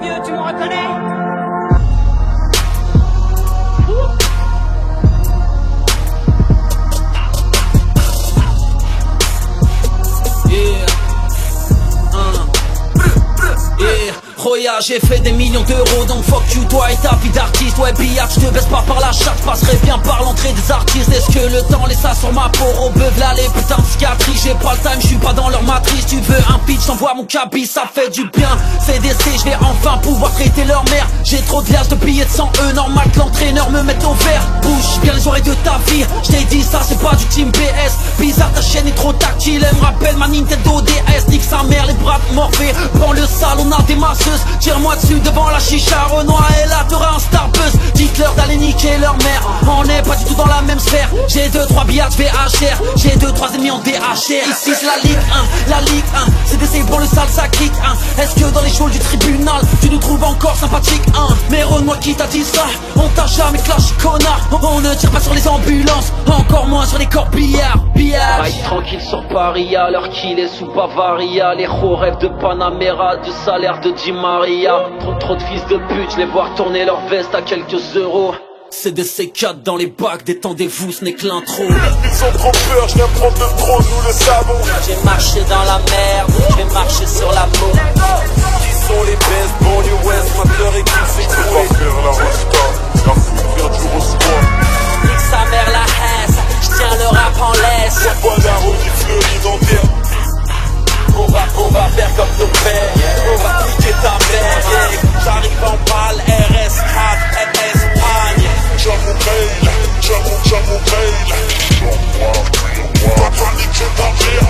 vieux, tu me reconnais? Roya, j'ai fait des millions d'euros, donc fuck you toi et ta vie d'artiste. Ouais billard, je te baisse pas par la chatte, je passerai bien par l'entrée des artistes. Est-ce que le temps laisse ça sur ma peau? Rebeuve là les putains de cicatrices. J'ai pas le time, je suis pas dans leur matrice. Tu veux un pitch, j'envoie mon cabis, ça fait du bien. CDC, je vais enfin pouvoir traiter leur mère. J'ai trop de glace de billets de 100 normal que l'entraîneur me mette au vert. Bouge bien les oreilles de ta vie, je t'ai dit ça c'est pas du team PS. Bizarre, ta chaîne est trop tactile, elle me rappelle ma Nintendo DS. Nique sa mère, les bras de Morphée. Dans le sale, on a des masseuses. Tire-moi dessus devant la chicha, Renoir et là t'auras un star buzz. Dites-leur d'aller niquer leur mère, on n'est pas du tout dans la même sphère. J'ai 2-3 billards, je vais HR, j'ai 2-3 ennemis en DHR. Ici c'est la Ligue 1, la Ligue 1, c'est des bon le sale ça clique. Est-ce que dans les shows du tribunal, tu nous trouves encore sympathique? Mais Renoir qui t'a dit ça, on t'a jamais clash connard. On ne tire pas sur les ambulances, encore moins sur les corbillards. Ride tranquille sur Paris à l'heure qu'il est sous Bavaria. Les gros rêves de Panamera, du salaire de Di Maria. Trop de fils de pute, je les vois tourner leur veste à quelques euros. C'est des C4 dans les bacs, détendez-vous, ce n'est que l'intro. Ils ont trop peur, je viens prendre le trône, nous le savons. J'ai marché dans la merde, je vais marcher sur la peau. Qui sont les best, banlieue ouest, ma leur équipe s'est trouée. Je vais faire la resta, la foule vient du rose-croix. Nique sa mère la haine, je tiens le rap en laisse. Sois pas la rôle fleurie dans terre. On va faire comme ton père, on va piquer ta mère. J'arrive en balle, RS, 4, Espagne. J'avoue mail, va pas niquer ta mère.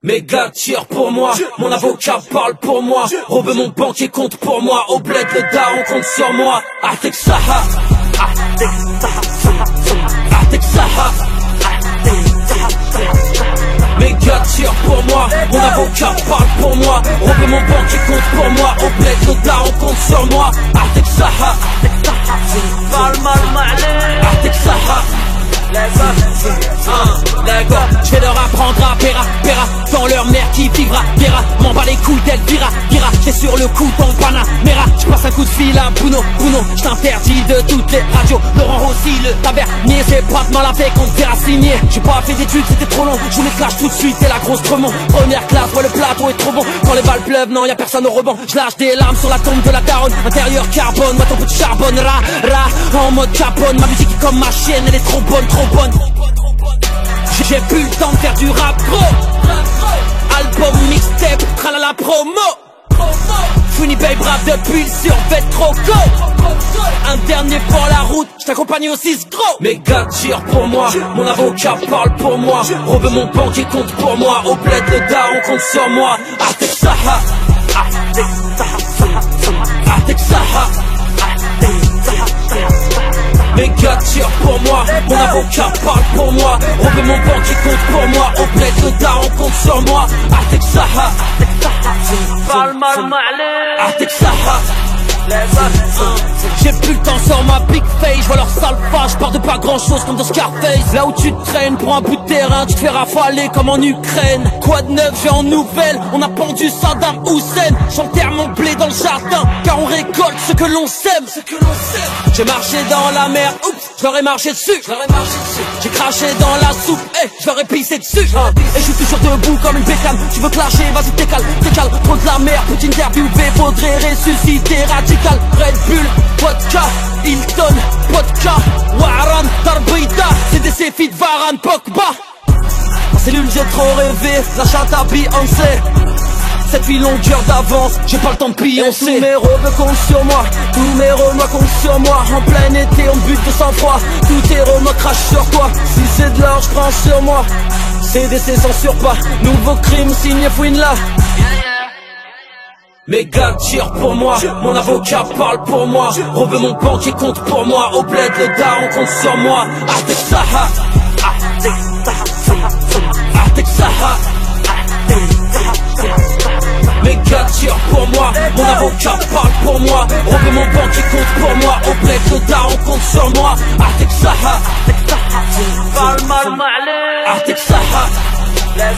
Mes gars tirent pour moi, mon avocat parle pour moi. Robe mon banquier compte pour moi, au bled le daron compte sur moi. Artek Saha, Artek Saha. Mes gars tirent pour moi, mon avocat parle pour moi. Robe mon banquier compte pour moi, au bled le daron compte sur moi. Artek Saha, Artek Saha. D'accord, je vais leur apprendre à Pera, dans leur mère qui vivra, Pera, m'en bat les couilles d'Elvira, c'est sur le coup ton Panamera, je passe un coup de fil à Bruno, je t'interdis de toutes les radios, Laurent Rossi, le tavernier, c'est pas de mal avec, on te verra signer, j'ai pas fait d'études, c'était trop long, je vous les clash tout de suite, et la grosse Tremont, première classe, ouais le plateau est trop bon, quand les balles pleuvent, non y'a personne au rebond, je lâche des larmes sur la tombe de la daronne, intérieur carbone, moi ton petit charbonne, en mode capone, ma musique est comme ma chienne, elle est trop bonne, j'ai plus le temps de faire du rap gros. Album, mixtape, tralala promo. Funny babe rap depuis le survêt trop go. Un dernier pour la route, je t'accompagne au 6 gros. Mes gars tirent pour moi, mon avocat parle pour moi. Robe mon banquier compte pour moi, au bled le daron compte sur moi. Artek Saha, Artek Saha. Mes gars tirent pour moi, mon avocat parle pour moi. Robe mon banquier compte pour moi, au bled le daron compte sur moi. Artek Saha, Artek Saha. J'ai plus le temps sur ma big face, je vois leur sale face, je pars de pas grand chose comme dans Scarface. Là où tu te traînes pour un bout de terrain, tu te fais rafaler comme en Ukraine. Quoi de neuf, j'ai en nouvelle, on a pendu Saddam Hussein. J'enterre mon blé dans le jardin, car on récolte ce que l'on sème. J'ai marché dans la mer, oups, je leur ai marché dessus. J'ai craché dans la soupe, je leur ai pissé dessus. Et je suis toujours debout comme une bécane. Tu veux clasher, vas-y t'écale, trop de la mer, petite interview, faudrait ressusciter radical. Red Bull, vodka, Hilton, vodka, Waran, Tarbida, CDC, Fit, Varan, Pogba. En cellule j'ai trop rêvé, la chatte à Beyoncé. Cette fille longueur d'avance, j'ai pas le temps de pioncer. Tous mes robes comptent sur moi, tous mes renois comptent sur moi. En plein été on bute de sang-froid, tous tes renois crachent sur toi. Si c'est de l'or je prends sur moi, CDC censure pas. Nouveau crime signé Fouine-là. Mes gars tirent pour moi, mon avocat parle pour moi. Robe mon banquier compte pour moi, au bled le daron compte sur moi. Artek Saha, Artek Saha. Mes gars tirent pour moi, mon avocat parle pour moi. Robe mon banquier compte pour moi, au bled le daron compte sur moi. Artek Saha. parle mal, معلش أعطيك صحة لا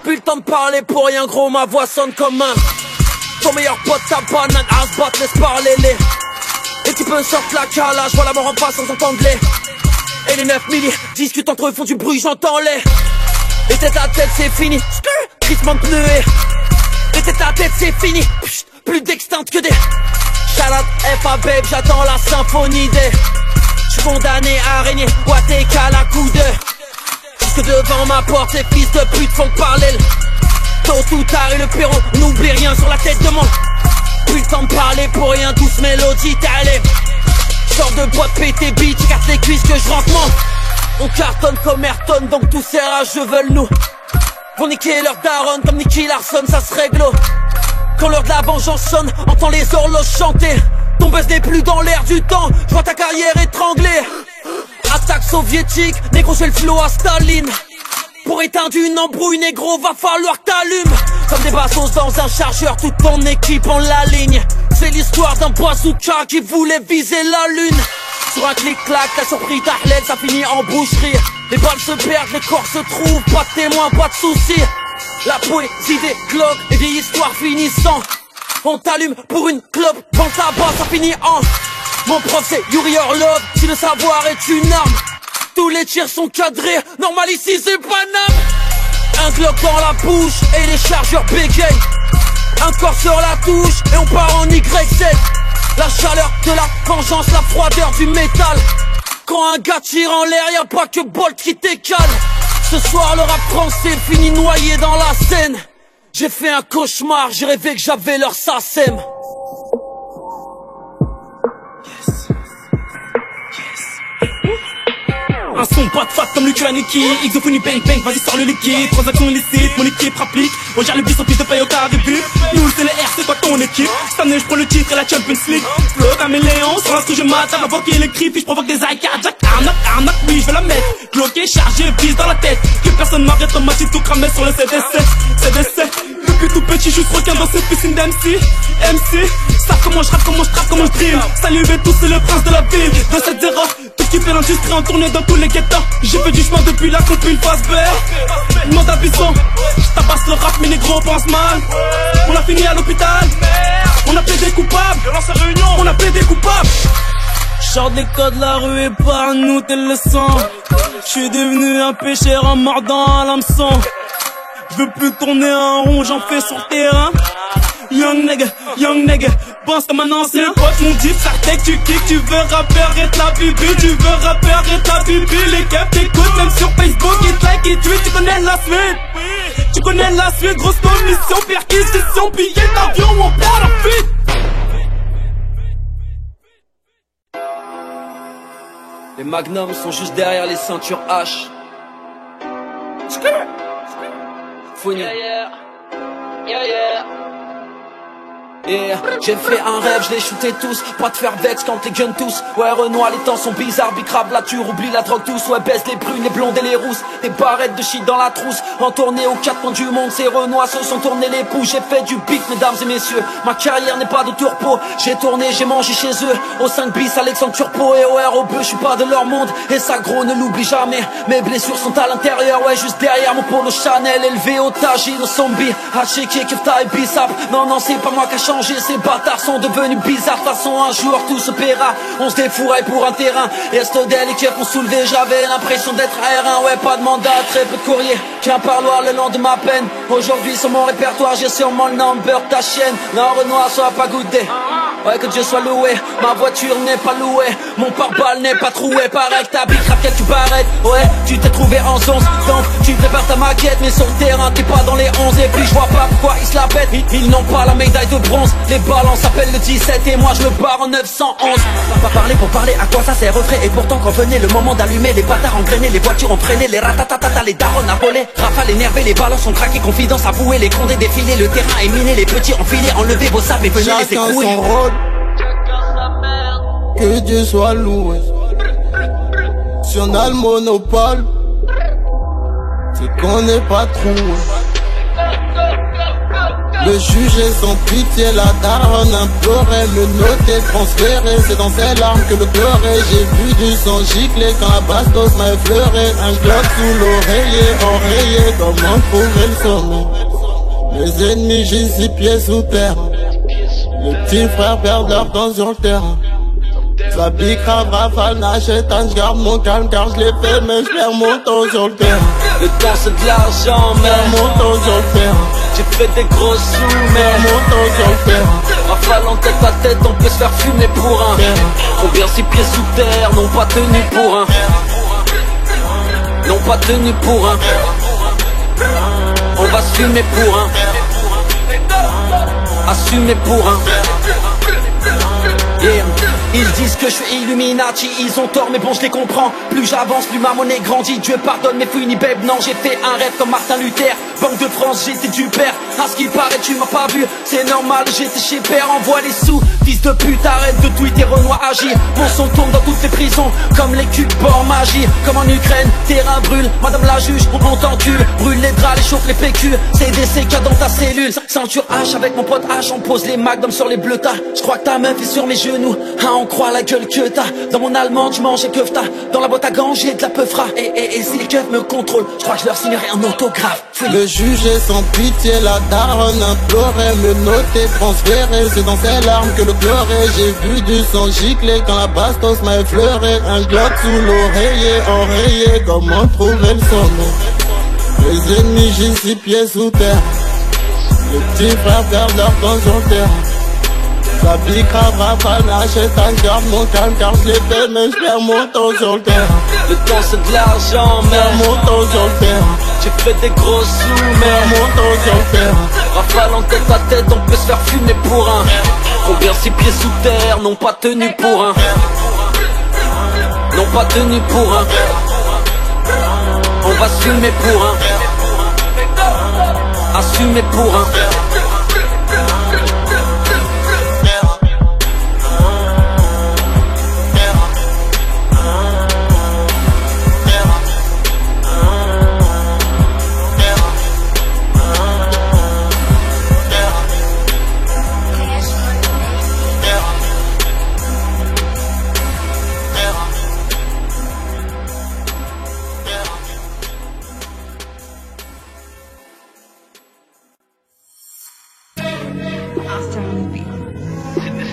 Plus le temps de parler pour rien gros, ma voix sonne comme un ton meilleur pote, ta banane, Asbat, laisse parler les. Et tu peux sortir la calage, vois la mort en face sans entendre les. Et les 9 milli discutent entre eux, font du bruit, j'entends les. Et tête à tête c'est fini, crissement de pneus et tête à tête c'est fini, pfft, plus d'extinctes que des. Shout FA babe, j'attends la symphonie des. J'suis condamné à régner, Watek à la coude. Jusque devant ma porte, ces fils de pute font parler. Tôt ou tard et le perron, n'oublie rien sur la tête de mon. Plus le temps de parler pour rien, douce mélodie t'allais. Sors de boîte pété bitch, casse les cuisses que je rentre mon. On cartonne comme Ayrton, donc tous ces rageux veulent nous. Vont niquer leur daronne comme Nicky Larson, ça se règle. Quand l'heure de la vengeance sonne, entends les horloges chanter. Ton buzz n'est plus dans l'air du temps, je vois ta carrière étranglée. Attaque soviétique, négro j'ai le flow à Staline. Pour éteindre une embrouille, négro, va falloir que t'allumes. Comme des bassos dans un chargeur, toute ton équipe en la ligne. C'est l'histoire d'un bazooka qui voulait viser la lune. Sur un clic-clac, t'as surpris ta hlèle, ça finit en boucherie. Les balles se perdent, les corps se trouvent, pas de témoins, pas de soucis. La poésie des globes, les vieilles histoires finissant. On t'allume pour une clope, dans le tabac, ça finit en. Mon prof c'est Yuri Orlov, si le savoir est une arme. Tous les tirs sont cadrés, normal ici c'est Paname. Un Glock dans la bouche et les chargeurs bégayent. Un corps sur la touche et on part en YZ. La chaleur de la vengeance, la froideur du métal. Quand un gars tire en l'air, y'a pas que Bolt qui t'écale. Ce soir le rap français finit noyé dans la Seine. J'ai fait un cauchemar, j'ai rêvé que j'avais leur SACEM. Un son pas de fat comme le Kuaniki, Xophonie bang bang, vas-y sors le liquide. Transaction illicite, mon équipe rapplique. On gère le bis en plus de paye au carré but. Nous c'est le R, c'est quoi ton équipe? Cette année je prends le titre et la Champions League. Flow caméléon, sur l'instru je mate. La voix qui est les cris, puis je provoque des ailes cardiaques. Arnaque, oui je vais la mettre. Glocké, chargé, bise dans la tête. Que personne m'arrête, on m'a tout cramé sur le CDC. Depuis tout petit, je suis requin dans cette piscine d'MC. Savent comment je rappe, comment je trappe, comment je dream. Saluez tous, c'est le prince de la ville. 2-7-0, tout qui fait l'industrie en tournée dans tous les ghettos. J'ai fait du chemin depuis la coupe, une phase vert. Demande à Bisson, je tabasse le rap, mais les gros pensent mal. On a fini à l'hôpital, on a plaidé coupable. On a plaidé coupable. J'sors des codes, la rue et par nous tel le sang. J'suis devenu un pêcheur en mordant à l'hameçon. J'veux plus tourner en rond, j'en fais sur terrain. Young nigga, pense comme un ancien. Pote mon dit, ça tech, tu kicks, tu veux rappeur, et la bibi. Tu veux rappeur, et la bibi. Les gars t'écoutent, même sur Facebook, ils like, ils tweet, tu connais la suite. Tu connais la suite, grosse commission, perquisition, billet d'avion, on prend la fuite. Les magnums sont juste derrière les ceintures H. Fouine. Yeah, j'ai fait un rêve, je les shooté tous. Pas de faire vex quand les guns tous. Ouais, Renoir, les temps sont bizarres. Bicrave, la tue, oublie la drogue tous. Ouais, baisse les brunes, les blondes et les rousses. Des barrettes de shit dans la trousse. En tournée aux quatre coins du monde, ces Renoirs se sont tournés les pouces. J'ai fait du beat, mesdames et messieurs. Ma carrière n'est pas de tourpeau. J'ai tourné, j'ai mangé chez eux. Au 5 bis, Alexandre Turpo et au ROB. Je suis pas de leur monde. Et ça, gros, ne l'oublie jamais. Mes blessures sont à l'intérieur. Ouais, juste derrière mon polo Chanel. Élevé au tagine, au zombie. À checker, kefta et bissap. Non, non, c'est pas moi qui a changé. Ces bâtards sont devenus bizarres. De toute façon un jour tout se paiera. On se défouraille pour un terrain. Et Estodel et Kiev ont soulevé. J'avais l'impression d'être R1. Ouais, pas de mandat, très peu de courrier. Qu'un parloir le long de ma peine. Aujourd'hui sur mon répertoire j'ai sûrement le number ta chienne. Non, Renoir soit pas goûté. Ouais, que Dieu soit loué. Ma voiture n'est pas louée. Mon pare-balles n'est pas troué. Pareil que ta bite raquette tu barrettes. Ouais, tu t'es trouvé en 11. Donc tu prépares ta maquette. Mais sur le terrain t'es pas dans les 11. Et puis je vois pas pourquoi ils se la pètent. Ils n'ont pas la médaille de bronze. Les ballons s'appellent le 17 et moi je me barre en 911. Pas parler pour parler, à quoi ça sert refrait. Et pourtant quand venait le moment d'allumer, les bâtards engrainés, les voitures ont freiné, les ratatatata, les darons à voler. Rafale énervé, les ballons sont craqués, confidence avouée, les condés défilés, le terrain est miné, les petits enfilés, enlevez vos sables et venez les écrouer. Chacun son rôle, que Dieu soit loué. Si on a le monopole, c'est qu'on n'est pas troué. Le juge est sans pitié, la daronne implorait, me noter, transférer, c'est dans ses larmes que le pleurait. J'ai vu du sang gicler quand la bastos m'a effleuré. Un globe sous l'oreiller, enrayé, comment trouver le sommet. Mes ennemis gisent 6 pieds sous terre. Les petits frères perdent leur temps sur le terrain. Ça bicrave, rafale, n'achète un, j'garde mon calme car je l'ai fait, mais j'perds mon temps sur le terrain. Le temps c'est de l'argent, mais mon temps sur le terrain. j'ai fait des gros sous, mais Mon temps sur le terrain. rafale en tête à tête, on peut se faire fumer pour un. Combien 6 pieds sous terre, non pas tenu pour un. Non pas tenu pour un. On va se fumer pour un. Assumer pour un. Yeah. Ils disent que je suis Illuminati, ils ont tort mais bon je les comprends. Plus j'avance, plus ma monnaie grandit. Dieu pardonne mes fouilles ni babe. Non, j'ai fait un rêve comme Martin Luther. Banque de France, j'étais du père. À ce qu'il paraît tu m'as pas vu. C'est normal, j'étais chez père, envoie les sous. Fils de pute, arrête de tweeter, Renoir agit. Mon son tourne dans toutes les prisons, comme les cubes bord magie. Comme en Ukraine, terrain brûle, madame la juge, on t'encule. Brûle les draps, les chauffe les PQ. C'est des CK dans ta cellule. Ceinture H avec mon pote H, on pose les magnums sur les bleutas. Je crois que ta meuf est sur mes genoux, hein, on croit la gueule que t'as. Dans mon allemand, tu manges et que t'as. Dans la boîte à gants, j'ai de la peufra. Et si les keufs me contrôlent, je crois que je leur signerai un autographe. Le juge est sans pitié, la daronne implorait, me noter, transférer, c'est dans ses larmes que le pleurait. J'ai vu du sang gicler quand la bastos m'a effleuré. Un globe sous l'oreiller, enrayé, comment trouver le sommet. Les ennemis gisent 6 pieds sous terre. Les petits frères perdent leur temps sur le terrain. Ça bicrave, rafale, n'achète un, garde mon calme car je l'ai fait, mais j'perds mon temps sur le terrain. Le temps c'est de l'argent, mais Mon temps sur le terrain. j'ai fait des gros sous, mais Mon temps sur le terrain. rafale en tête à tête, on peut se faire fumer pour un. Combien 6 pieds sous terre, non pas tenu pour un. Non pas tenu pour un. On va se fumer pour un. Assumer pour un.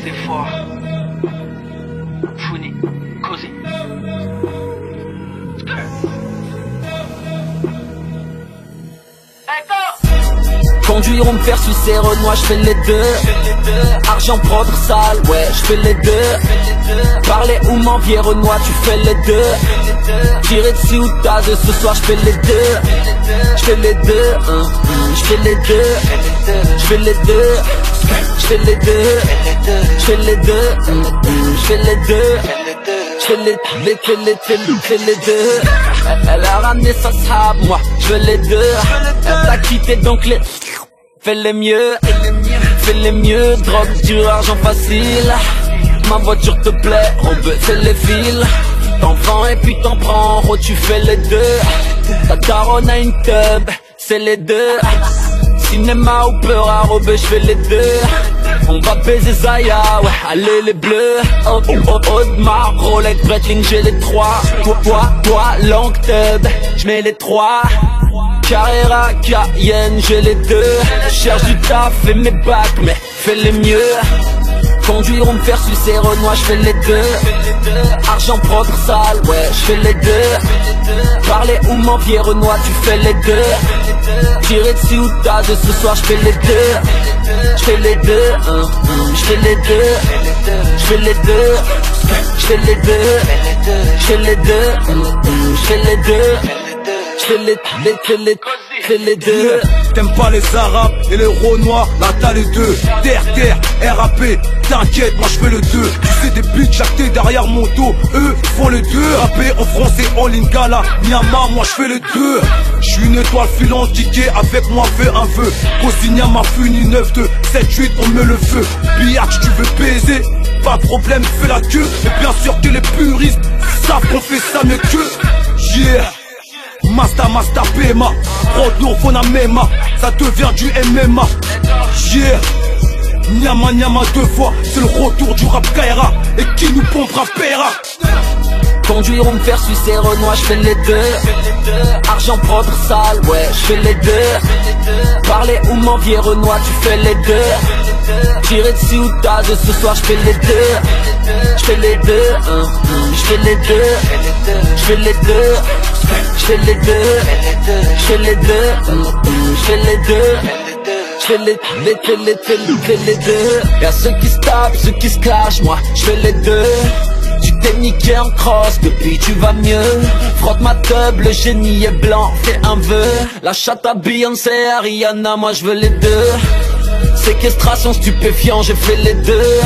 C'était fort. Founi, cosy. Conduire ou me faire sucer, Renoir, je fais les deux. Argent propre, sale, ouais, je fais les deux. Parler ou m'envier, Renoir, tu fais les deux. Tirer dessus ou t'as de ce soir, je fais les deux. Je fais les deux, je fais les deux. Je fais les deux. Je fais les deux. Je fais les deux. Je fais les deux. Je fais les deux. Elle a ramené sa sable, moi je veux les deux. Elle t'a quitté donc les fais les mieux. fais les mieux, drogue, dur, argent facile. Ma voiture te plaît, Robe, fais les fils. T'en vends et puis t'en prends, oh tu fais les deux. Ta daronne a une tub, c'est les deux. Cinéma ou peur à Robe, je fais les deux. On va baiser Zaya, ouais, allez les bleus. Audemars, Rolex, Breitling, j'ai les trois. Toi, Long Tub, j'mets les trois. Carrera, Cayenne, j'ai les deux. Cherche du taf, fais mes bacs, mais fais les mieux. Conduire ou me faire sucer Renoir, j'fais les deux. Argent propre, sale, ouais, j'fais les deux. Parler ou m'envier Renoir, tu fais les deux. Tirer dessus ou t'as de ce soir, j'fais les deux. J'fais les deux, j'fais les deux. J'fais les deux, j'fais les deux. J'fais les deux, j'fais les deux. J'fais les deux. T'aimes pas les arabes et les Renois, là t'as les deux. Terre, RAP, t'inquiète, moi j'fais le deux. Tu sais des beats jactés derrière mon dos, eux ils font les deux. Rapper en français, en lingala, Myanmar, moi j'fais les deux. J'suis une étoile filante, ticket avec moi fais un vœu. Cosigna m'a funi 9-2, 7-8 on met le feu. Biatch tu veux baiser, pas de problème fais la queue. Et bien sûr que les puristes savent qu'on fait ça mieux que yeah. Masta Pema, Prod lourd Fonamema, ça devient du MMA. Yeah, Nyama 2 fois, c'est le retour du rap Kaira. Et qui nous pompera paiera. Conduire ou me faire sucer Renoir, j'fais les deux. Argent propre, sale, ouais, j'fais les deux. Parler ou m'envier Renoir, tu fais les deux. Tirer dessus ou t'as de ce soir, j'fais les deux. J'fais les deux, j'fais les deux. J'fais les deux. J'fais les deux, j'fais les deux, j'fais les deux. J'fais les deux. Y'a ceux qui se tapent, ceux qui se clashent, moi j'fais les deux. Tu t'es niqué en crosse, depuis tu vas mieux. Frotte ma tub, le génie est blanc, fais un vœu. La chatte à Beyoncé, Ariana, moi j'veux les deux. Séquestration, stupéfiant, j'ai fait les deux.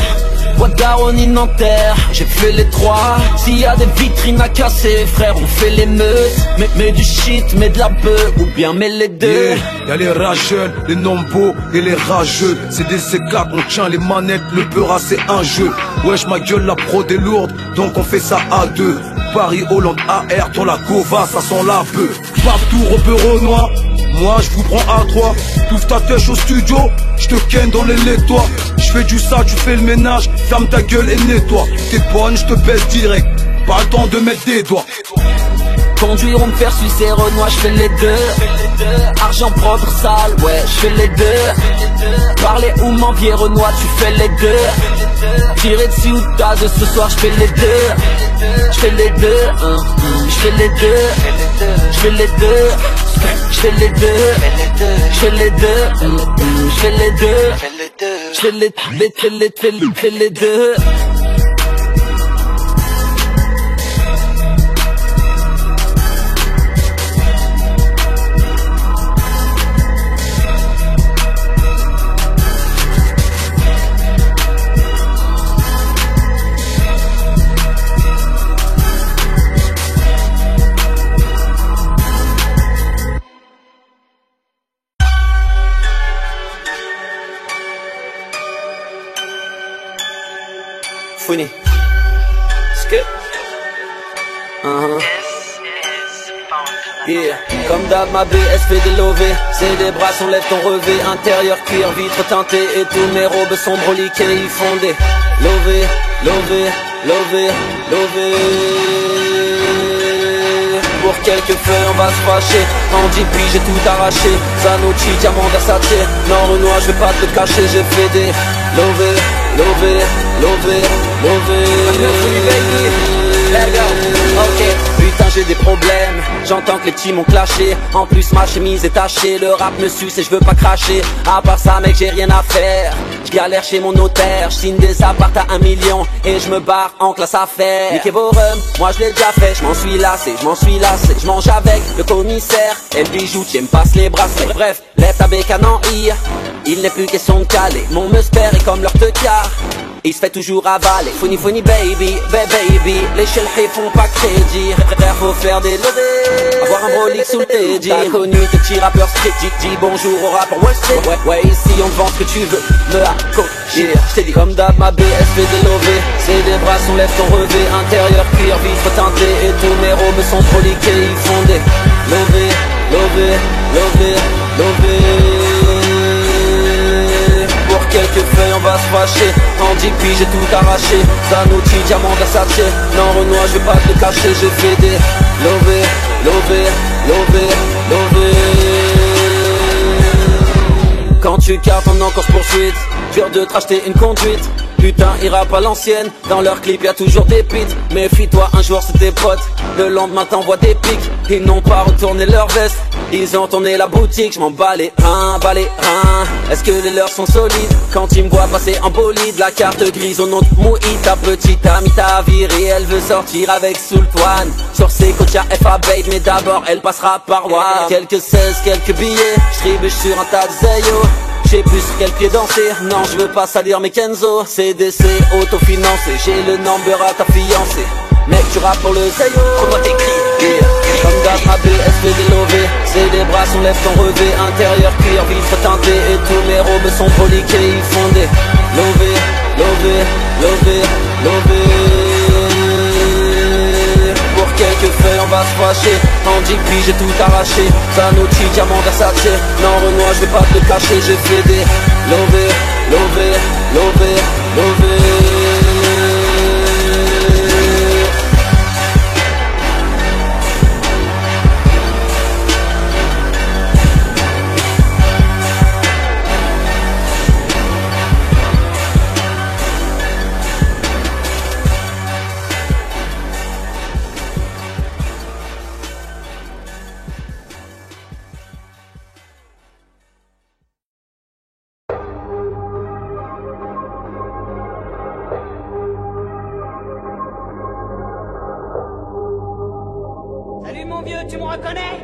Boîte Garonne, Nanterre, j'ai fait les trois. S'il y a des vitrines à casser, frère, on fait les meutes. Mets du shit, mets de la bœuf, ou bien mets les deux. Y'a les rageux, les nombos et les rageux. C'est des C4, on tient les manettes, le beurre c'est un jeu. Wesh ma gueule, la prod est lourde, donc on fait ça à deux. Paris, Hollande, AR, dans la Cova, ça sent la peu. Partout, Robert Renoir, moi je vous prends à 3. T'ouvres ta têche au studio, j'te ken dans les laitois. J'fais du ça, tu fais le ménage, ferme ta gueule et nettoie. T'es bonne, j'te baisse direct, pas le temps de mettre des doigts. Conduire ou me faire sucer Renoir, j'fais les deux. Argent propre, sale, ouais, j'fais les deux. Parler ou m'envier Renoir, tu fais les deux. Tirer dessus ou t'as de ce soir, j'fais les deux. J'fais les deux, j'fais les deux. J'fais les deux. J'fais les deux, j'fais les deux, j'fais les deux, j'fais les deux. Fouini. Skip. Yeah. Comme d'hab ma BS fait des lovés. C'est des bras, on lève ton relevé. Intérieur cuir, vitre teintée. Et tous mes robes sont broliquées. Ils font des lovés, lovés, lovés, lovés. Pour quelques feux on va se fâcher. En 10 puis j'ai tout arraché. Zanucci, diamant Versace. Non Renoir je vais pas te le cacher. J'ai fait des lovés, lovés, lovés, lovés. Ok, putain j'ai des problèmes. J'entends que les petits m'ont clashé. En plus ma chemise est tachée. Le rap me suce et je veux pas cracher. À part ça mec j'ai rien à faire. J'galère chez mon notaire. J'signe des apparts à 1 million. Et je me barre en classe affaires. Niquez vos rums, moi je l'ai déjà fait. Je m'en suis lassé, je m'en suis lassé. Je mange avec le commissaire. Et le bijou, tu me passe les bracelets. Bref, lève ta bécane en I. Il n'est plus question de caler. Mon musper est comme leur teucard. il se fait toujours avaler. Funny funny baby, baby, les chelhés font pas crédit. Frère faut faire des levées, avoir un brolic sous le teddy. T'as connu tes petits rappeurs street, dis bonjour au rappeur Wall Street. Ouais ici on te vend ce que tu veux, me accrocher. J't'ai dit comme d'hab ma BS fait des lovés. C'est des bras, on lève ton revêt. Intérieur cuir, vitre teintée. Et tous mes robes sont proliqués, ils font des lovés, lovés, lovés, lovés. Pour quelques feuilles on va se fâcher. En 10 piges j'ai tout arraché. Zanucci, diamant, Versace. Non Renoir je vais pas te le cacher. J'ai fait des lovés, lovés, lovés, lovés. Quand tu cartes en encore poursuite, dur de te racheter une conduite. Putain, il rappe à l'ancienne, dans leur clip y'a toujours des pits. Méfie-toi, un jour c'est tes potes, le lendemain t'envoies des pics. Ils n'ont pas retourné leur veste, ils ont tourné la boutique. J'm'en bats les reins, est-ce que les leurs sont solides? Quand ils me voient passer en bolide, la carte grise au nom de Moui. Ta petite amie t'a viré, elle veut sortir avec Sultan. Sur ses côtes y'a FA Babe, mais d'abord elle passera par War. Quelques 16, quelques billets, j'tribuche sur un tas de Zayo. J'ai plus sur quel pied danser, non je veux pas salir mes Kenzo. CDC autofinancé, j'ai le number à ta fiancée. Mec tu rappes pour le Zayo, comment t'écris? Comme d'hab ma BS fait des lovés. C'est des bras, on lève ton revêt. Intérieur cuir, vitre teintée. Et tous mes robes sont proliqués. Ils font des lovés, lovés, lovés, lovés. Pour quelques feuilles on va se fâcher. En 10 piges j'ai tout arraché. Zanucci, diamant, Versace. Non Renoir je vais pas te le cacher. J'ai fait des lovés, lovés, lovés, lovés. Salut mon vieux, tu me reconnais?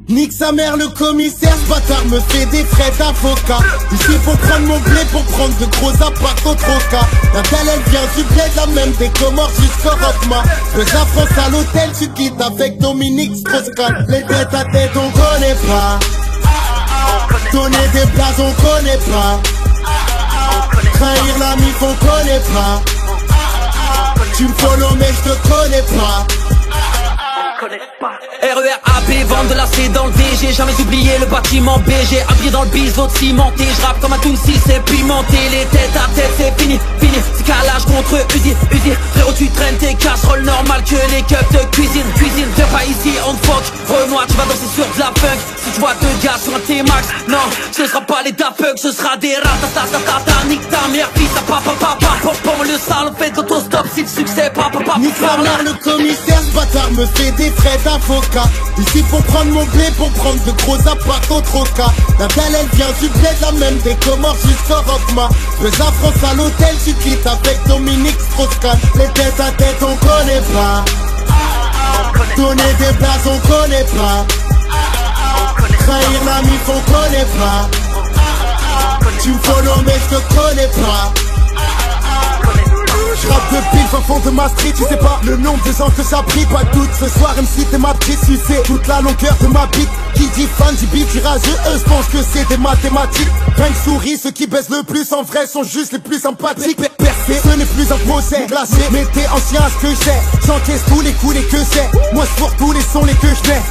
Nique sa mère le commissaire, ce bâtard me fait des frais d'avocat. Ici pour prendre mon blé, pour prendre de gros apparts au troca. La belle elle vient du blé, la même des Comores jusqu'au Rockma. Le la France à l'hôtel, tu quittes avec Dominique Strauss-Kahn. Les têtes à tête on connaît pas. Donner des places on connaît pas. Trahir la mif on connaît pas. Tu me follow mais je te connais pas. RERAP, vente de la C dans le D. J'ai jamais oublié le bâtiment B. J'ai habillé dans le bise, l'autre cimenté. J'rappe comme un Tounsi, c'est pimenté. Les têtes à tête, c'est fini, fini. C'est calage contre Uzi, Uzi. Frérot, tu traînes tes casseroles normales que les cups de cuisine, cuisine. Viens pas ici, on te fuck. Renoir, tu vas danser sur de la punk. Si tu vois deux gars sur un T-Max, non, ce sera pas les Daft Punk, ce sera des ratatatata. Nique ta mère, fils à papa, papa. Pour le sale, on fait d'autostop si le succès, papa, papa. Nique sa mère le commissaire, ce bâtard me fait des frais d'avocat. Ici pour prendre mon blé, pour prendre de gros apparts au troca. La dalle elle vient du blé, la même des Comores jusqu'au Rockma. Le la France à l'hôtel, tu quittes avec Dominique Strauss-Kahn. Les têtes à tête on connaît pas. Donner des places on connaît pas. Trahir la mif on connaît pas. Tu me follow mais je te connais pas. J'rappe de pile au fond de ma street, tu sais pas le nombre de gens que ça pris. Pas de doute, ce soir MC t'es ma petite sucée. Toute la longueur de ma bite, qui dit fan du beat tirageux, eux j'pense que c'est des mathématiques. Rien que souris, ceux qui baissent le plus en vrai sont juste les plus sympathiques. Percé, ce n'est plus un procès, glacé, mais t'es ancien à ce que j'ai. J'encaisse tous les coups les que j'ai, moi je pour tous les sons les que je mets.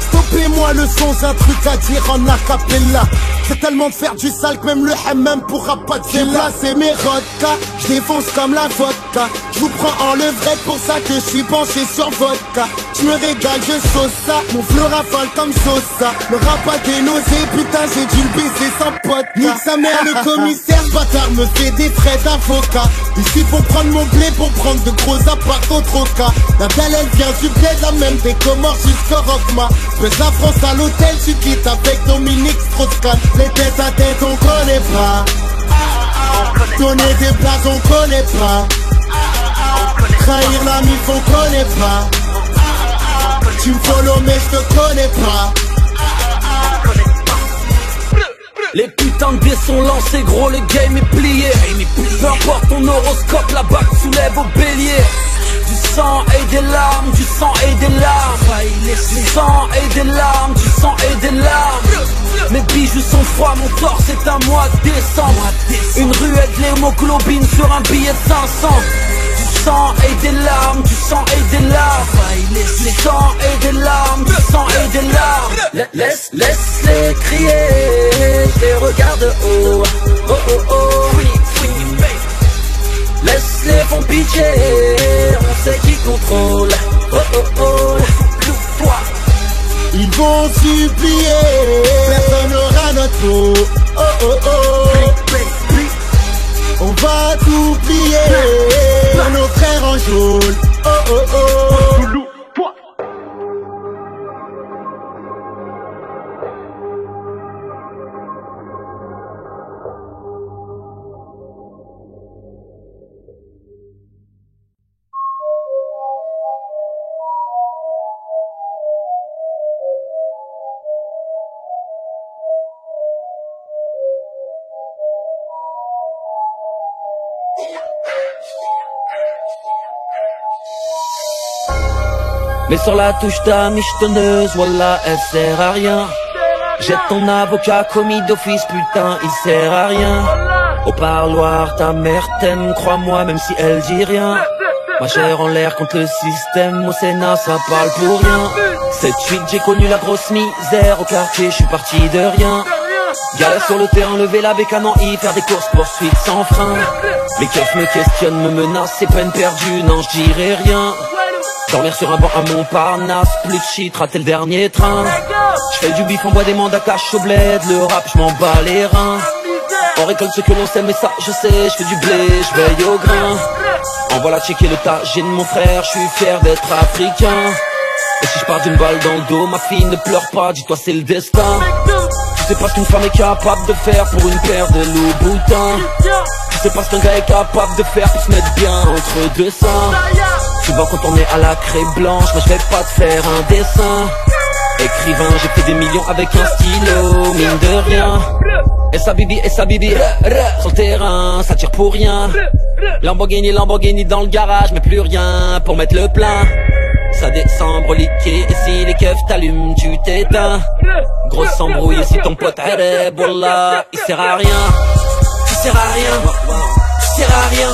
Stoppez-moi le son, j'ai un truc à dire en acapella. C'est tellement de faire du sale que même le hammam pourra pas te faire. Là c'est mes rodkas, je défonce comme la vodka. Je vous prends en levrette, pour ça que je suis penché sur vodka. Je me régale, je sauce ça, mon fleur rafale comme Sosa. Le rap a des nausées, putain j'ai dû le baiser sans pote. Nique sa mère le commissaire, ce bâtard me fait des frais d'avocat. Ici pour prendre mon blé, pour prendre de gros apparts au troca. La belle elle vient du blé, la même des Comores jusqu'au Rockma. Pèse la France à l'hôtel, tu quittes avec Dominique Strauss-Kahn. Les têtes à tête on connaît pas. Donner des places on connaît pas. Trahir la mif on connaît pas. Tu me follow mais je te connais pas. Les putes putain de dés sont lancés, gros le game est plié. Peu importe ton horoscope, la bague soulève au bélier. Du sang et des larmes, du sang et des larmes. Du sang et des larmes, du sang et des larmes. Mes bijoux sont froids, mon torse est un mois de décembre. Une ruée de l'hémoglobine sur un billet de 500. Du sang et des larmes, du sang et des larmes. Du sang et des larmes, du sang et des larmes. Laisse-les crier, je les regarde haut. Oh oh oh. Laisse-les font pitié, on sait qui contrôle. Oh oh oh. Ils vont supplier, personne n'aura notre mot. Oh oh oh. On va tout plier pour nos frères en jaune. Oh oh oh. Mais sur la touche ta michetonneuse, voilà, elle sert à rien. Jette ton avocat commis d'office, putain, il sert à rien. Au parloir, ta mère t'aime, crois-moi, même si elle dit rien. Ma chair en l'air contre le système, au Sénat ça parle pour rien. 7-8, j'ai connu la grosse misère, au quartier je suis parti de rien. Galère sur le terrain, lever la bécane en I, faire des courses poursuites sans frein. Les keufs me questionnent, me menacent, c'est peine perdue, non je dirai rien. Dormir sur un banc à Montparnasse, plus de shit, rater le dernier train. J'fais du bif en bois des mandats, cache au bled, le rap j'm'en bats les reins. On récolte ce que l'on sait, mais ça je sais, j'fais du blé, j'veille au grain. Envoie-la checker le tagine de mon frère, j'suis fier d'être africain. Et si j'pars d'une balle dans le dos, ma fille ne pleure pas, dis-toi c'est le destin. Tu sais pas ce qu'une femme est capable de faire pour une paire de loups-boutins. Tu sais pas ce qu'un gars est capable de faire pour se mettre bien entre deux seins. Souvent quand on est à la craie blanche, moi je vais pas te faire un dessin. Écrivain, j'ai fait des millions avec un stylo, mine de rien. Et sa bibi, sur le terrain, ça tire pour rien. Lamborghini dans le garage, mais plus rien pour mettre le plein. Ça descend reliqué, et si les keufs t'allument, tu t'éteins. Grosse embrouille, si ton pote Areb, wallah, il sert à rien. Tu sers à rien, tu sers à rien.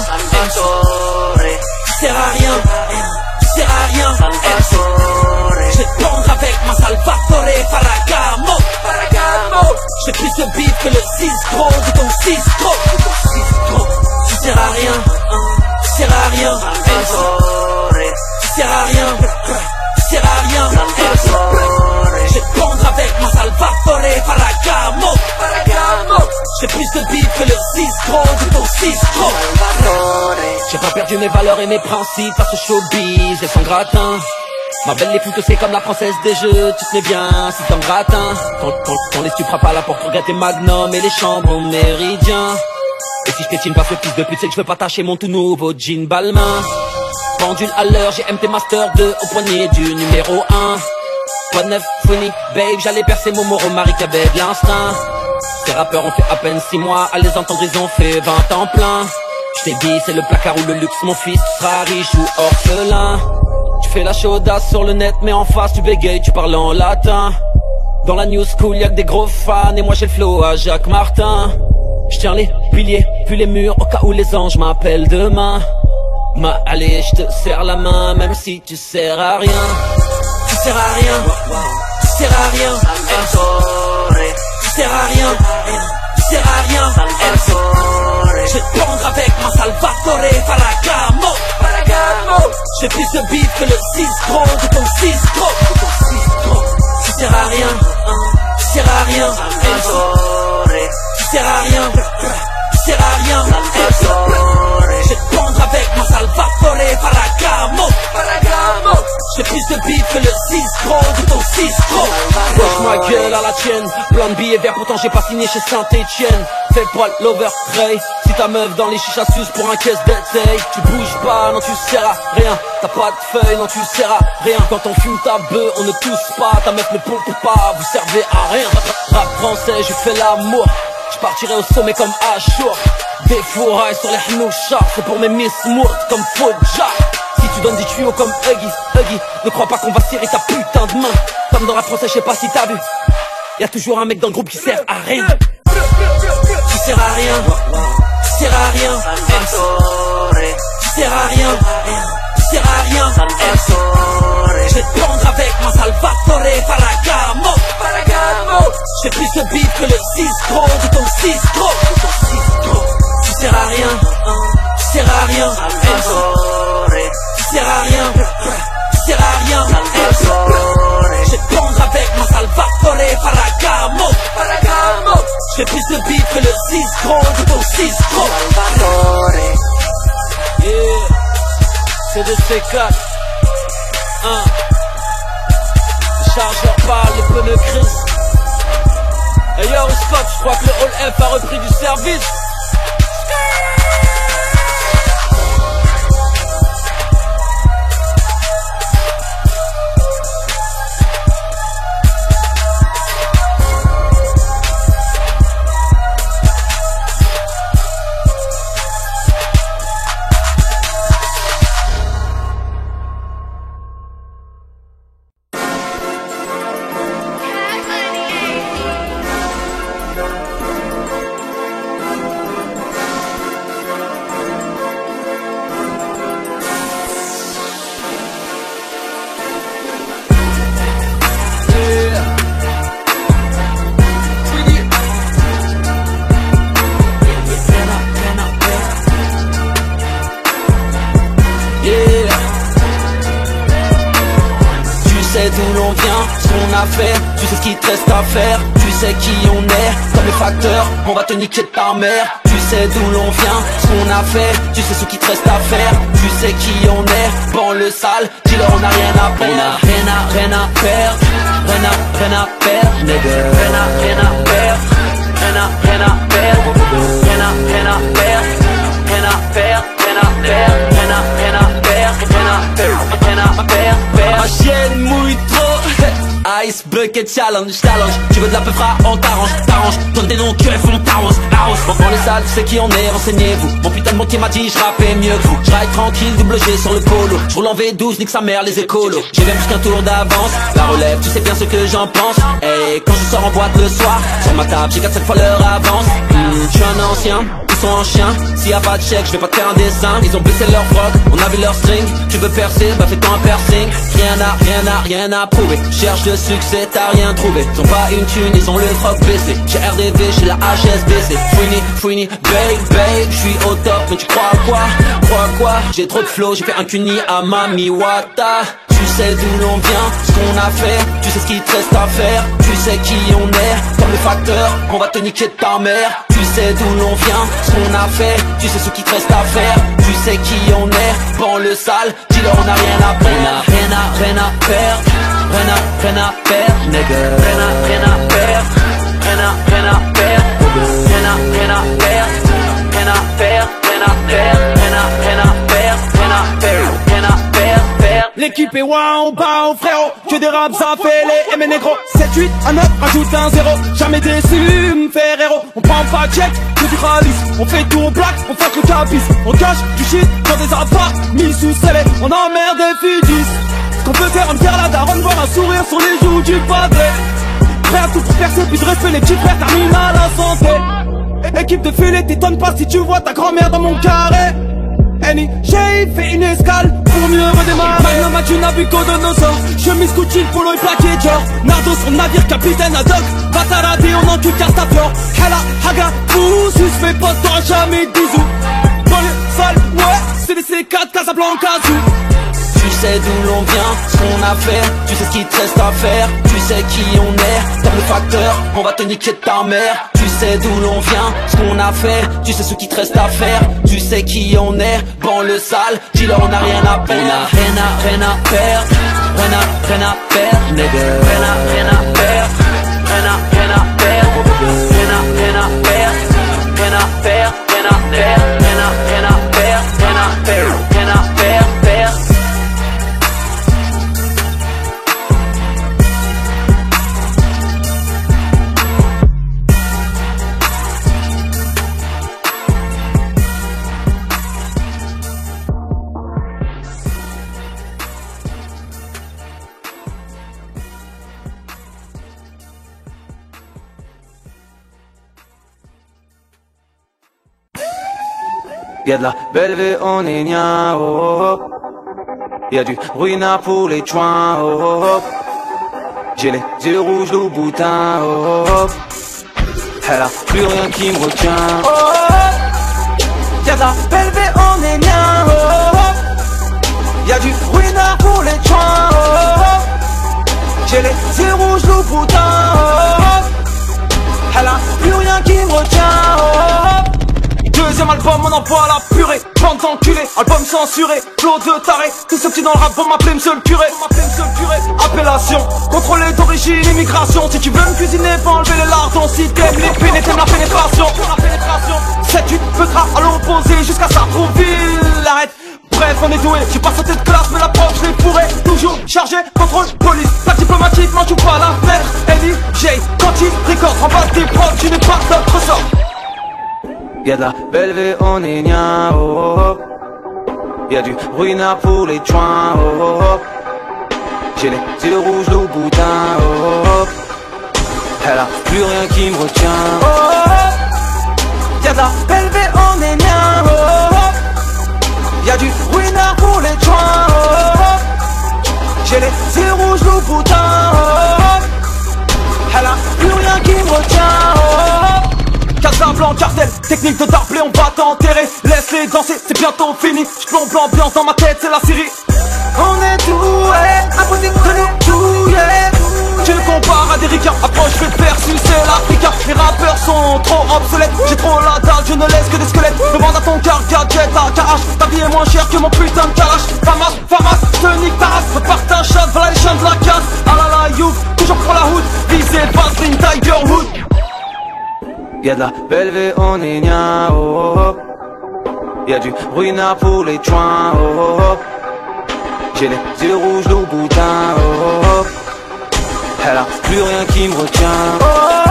Tu sers à rien, tu sers à rien. Je vais te pendre avec ma Salvatore Ferragamo. J'ai plus de bif que le 6 gros de ton 6 gros. Tu sers à rien, tu sers à rien. Tu sers à rien, tu sers à rien. Je vais te pendre avec ma Salvatore Ferragamo. J'ai plus de bif que le 6 gros de ton 6 gros. J'ai pas perdu mes valeurs et mes principes face au showbiz et son gratin. Ma belle les foutes c'est comme la princesse des jeux, tu te mets bien si t'en gratin. Quand les tu frappes à la porte, regarde tes magnums et les chambres au méridien. Et si je t'étine pas ce fils de pute, c'est que je veux pas tâcher mon tout nouveau jean Balmain. Pendule à l'heure, j'ai MT Master 2 au poignet du numéro 1. Pas de neuf, funny, babe, j'allais percer mon moro, Marie Cabet de l'instinct. Ces rappeurs ont fait à peine 6 mois, à les entendre ils ont fait 20 ans plein. Je t'ai dit c'est le placard ou le luxe, mon fils, tu seras riche ou orphelin. Tu fais la chaudasse sur le net, mais en face tu bégayes, tu parles en latin. Dans la new school y'a que des gros fans, et moi j'ai le flow à Jacques Martin. Je tiens les piliers, puis les murs, au cas où les anges m'appellent demain. Allez, je te serre la main, même si tu sers à rien. Tu sers à rien, tu sers à rien. Tu sers à rien, tu sers à rien. Je vais te pendre avec ma Salvatore Ferragamo. J'ai plus de bif que le 6 gros de ton 6 gros. Tu sers à rien, tu sers à rien. Tu sers à rien, tu sers à rien. Je vais te pendre avec ma Salvatore Ferragamo. J'ai plus de bif que le 6 gros de ton 6 gros. Poche ma gueule à la tienne, plein de billets verts, pourtant j'ai pas signé chez Saint-Etienne. Fais poil l'overtray, si ta meuf dans les chichas suce pour un caisse d'essaye. Tu bouges pas, non tu sers à rien. T'as pas de feuille, non tu sers à rien. Quand on fume ta bœuf, on ne tousse pas. Ta meuf ne pompe pas, vous servez à rien. Rap français, je fais l'amour. partirai au sommet comme Ashur. Des fourrailles sur les hnouchas, c'est pour mes miss mourtes comme Fodja. Si tu donnes des tuyaux comme Huggy, ne crois pas qu'on va serrer ta putain de main. Comme dans la français, je sais pas si t'as vu, y'a toujours un mec dans le groupe qui sert à rien. Tu sers à rien, tu sers à rien, tu sers à rien, tu sers à rien. Je vais te prendre avec ma Salvatore Ferragamo. J'ai plus de bif que le 6 gros de ton 6 gros. Tu sers à rien, tu sers à rien, tu sers à rien, tu sers à rien. Je vais te prendre avec ma Salvatore Ferragamo. J'ai plus de bif que le 6 gros de ton 6 gros. Yeah, c'est de C4. Le chargeur parle, les pneus crissent. D'ailleurs, Scott, je crois que le Hall F a repris du service. D'où l'on vient, ce qu'on a fait, tu sais ce qu'il te reste à faire, tu sais qui on est, comme le facteur, on va te niquer de ta mère. Tu sais d'où l'on vient, ce qu'on a fait, tu sais ce qu'il te reste à faire, tu sais qui on est, bon le sale, dis-leur on a rien à perdre. On a rien à perdre, rien à perdre, nigga. Rien à perdre, rien à perdre, rien à perdre, rien à perdre, rien à perdre, rien à perdre. Ma chienne mouille trop. Ice Bucket Challenge, tu veux de la peu fera, on t'arrange, donne des noms, keuf, on t'arrose, Bon, dans les salles, tu sais qui on est, renseignez-vous. Mon putain de montier m'a dit, je rappais mieux que vous. Je ride tranquille, double G sur le polo. Je roule en V12, nique sa mère, les écolos. J'ai bien plus qu'un tour d'avance, la relève, tu sais bien ce que j'en pense. Et quand je sors en boîte le soir, sur ma table, j'ai 4-7 fois leur avance. Je suis un ancien, ils sont en chien. S'il y a pas de chèque, je vais pas te faire un dessin. Ils ont baissé leur froc, on a vu leur string. Tu veux percer, bah fais-toi un piercing. Rien à prouver. Cherche le succès, t'as rien trouvé. Ils ont pas une thune, ils ont le froc baissé. J'ai RDV, j'ai la HSBC. Fouini, babe, je suis au top, mais tu crois quoi? J'ai trop de flow, j'ai fait un cuni à Mami Wata. Tu sais d'où l'on vient, ce qu'on a fait, tu sais ce qu'il te reste à faire, tu sais qui on est, comme le facteur, on va te niquer de ta mère. Tu sais d'où l'on vient, ce qu'on a fait, tu sais ce qu'il te reste à faire, tu sais qui on est, bon le sale, dis-leur on a rien à perdre. On a rien à perdre, rien à perdre, nigga. Rien à perdre, rien à perdre, rien à perdre, rien à perdre, rien à perdre, rien à perdre. L'équipe est wow, frérot. Que des raps affêlés et mes négros. 7, 8, à 9, rajoute un 0. Jamais déçu, m'fait héros. On prend pas de check, que du ralice. On fait tout, on plaque, on fait le capis. On cache du shit dans des apparts mis sous scellés. On emmerde des fidis. Ce qu'on peut faire, on faire la daronne, voir un sourire sur les joues du padré. Prêt à tout pour percer, puis je respecte les petits frères, termine à la santé. Équipe de filet, t'étonnes pas si tu vois ta grand-mère dans mon carré. Annie, j'ai fait une escale pour mieux redémarrer. Magnum, tu n'as vu qu'au dinosaure. Chemise Gucci, polo et plaqué Dior. Nardo sur le navire, capitaine ad hoc. Bataradi, on en tue Castafiore. Kala, Haga, Bouzus, mes potes, t'auras jamais de bisous. Dans les salles, ouais, c'est des C4, Casablanca, Zoo. Tu sais d'où l'on vient, ce qu'on a fait, tu sais ce qu'il te reste à faire, tu sais qui on est, comme le facteur, on va te niquer de ta mère. Tu sais d'où l'on vient, ce qu'on a fait, tu sais ce qu'il te reste à faire, tu sais qui on est, bon le sale, dis-leur on a rien à perdre. On a rien à perdre, rien à perdre, nigga. Rien à perdre, rien à perdre, rien à perdre, rien à perdre, rien à perdre. Y'a de la belle vie, on est nia, oh, oh. Y'a du ruina pour les joints, oh, oh. J'ai les yeux rouges, loup boutin, oh, oh. Elle a plus rien qui me retient, oh, oh. Y'a de la belle vie, on est nia, oh, oh. Y'a du ruina pour les joints, oh, oh. J'ai les yeux rouges, loup boutin, oh, oh. Elle a plus rien qui me retient, oh, oh. Deuxième album, on envoie la purée. Bande d'enculés, album censuré, flot de taré. Tout ce petit dans le rap vont m'appeler monsieur le curé. Appellation, contrôlé d'origine, immigration. Si tu veux me cuisiner, faut enlever les lardons. Si t'aimes les pénés, t'aimes la pénétration. 7-8 peutras à l'opposé jusqu'à Sartrouville. Arrête. Bref, on est doué, j'ai pas sauté de classe, mais la prof, je l'ai fourré. Toujours chargé, contrôle, police. Pas diplomatique, m'en joue pas la fenêtre. Ellie, J, quand il record, remballe tes prods, tu n'es pas d'autre sort. Y'a de la belle vie, on est nia, oh, oh. Y'a du ruina pour les joints, oh, oh. J'ai les yeux rouges, loup boutin, oh, oh. Elle a plus rien qui me retient, oh, oh. Y'a de la belle vie, on est nia, oh, oh. Y'a du ruina pour les joints, oh, oh. J'ai les yeux rouges, loup boutin, oh, oh. Elle a plus rien qui me retient, oh, oh. Casablanca, cartel, technique de darblé, on va t'enterrer. Laisse-les danser, c'est bientôt fini. J'plombe l'ambiance dans ma tête, c'est la Syrie. On est doués, impossible de nous douiller. Tu le compares à des ricains, approche, je vais te faire sucer l'Africain. Les rappeurs sont trop obsolètes, j'ai trop la dalle, je ne laisse que des squelettes. Demande à ton car gadget à Carache, ta vie est moins chère que mon putain de calache. Famas, je te nique ta race, repars ta chatte, voilà les chiens de la casse. Ah là là, youf, toujours pour la hood, visé, Vaseline, Tiger Hood. Y'a de la belle vie, on est nia, oh, oh. Y'a du ruina pour les joints, oh, oh. J'ai les yeux rouges, loup boutin, oh, oh. Elle a plus rien qui me retient, oh, oh.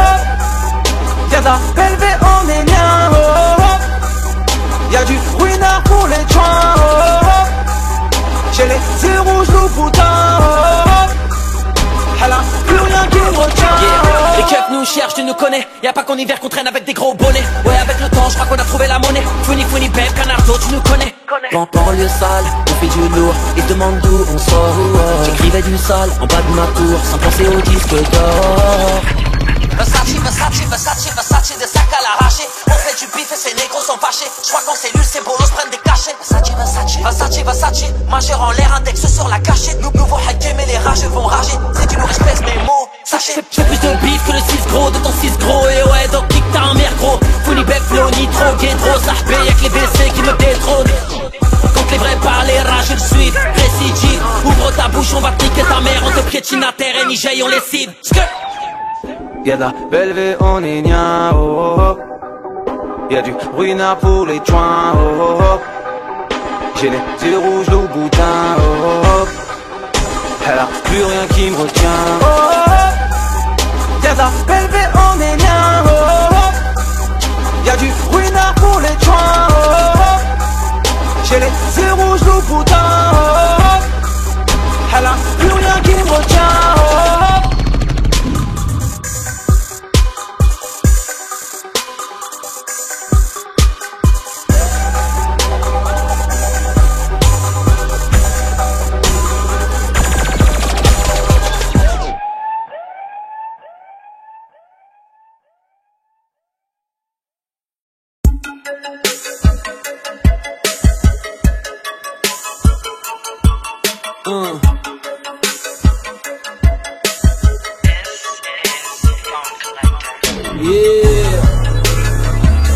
Y'a de la belle vie, on est nia, oh, oh. Y'a du ruina pour les joints, oh, oh. J'ai les yeux rouges, loup boutin, oh, oh. Elle a plus rien qui me retient, oh, oh. Les keufs nous cherchent, tu nous connais. Y'a pas qu'en hiver qu'on traîne avec des gros bonnets. Ouais, avec le temps, je crois qu'on a trouvé la monnaie. Funny, bête, canardo, tu nous connais. Banlieue sale, on fait du lourd. Ils demandent d'où on sort. J'écrivais du sale en bas de ma tour, sans penser au disque d'or. Versace, des sacs à l'arraché. On fait du bif et ces négros sont fâchés. J'crois qu'en cellule, ces bolos prennent des cachets. Versace, majeur en l'air, index sur la cachette. Nouveau hacké, mais les rageux vont rager. C'est du lourd espèce, mes mots, sachez. J'ai plus de bif que le 6 gros, de ton 6 gros. Et ouais, donc kick ta mère gros. Funny bec, flow, nitro, guédro. Sahbé, y'a que les BC qui me détrônent. Quand les vrais parlent, les rageux le suivent. Récidive, ouvre ta bouche, on va te niquer ta mère. On te piétine à terre et Nigeria, on les cible. Y'a de la belle vie, on est nia, oh, oh. Y'a du ruina pour les joints, oh, oh. J'ai les yeux rouges, loup boutin, oh, oh. Elle a plus rien qui me retient, oh, oh. Y'a de la belle vie, on est nia, oh, oh. Y'a du ruina pour les joints, oh, oh. J'ai les yeux rouges, loup boutin, oh, oh. Elle a plus rien qui me retient, oh, oh. Yeah,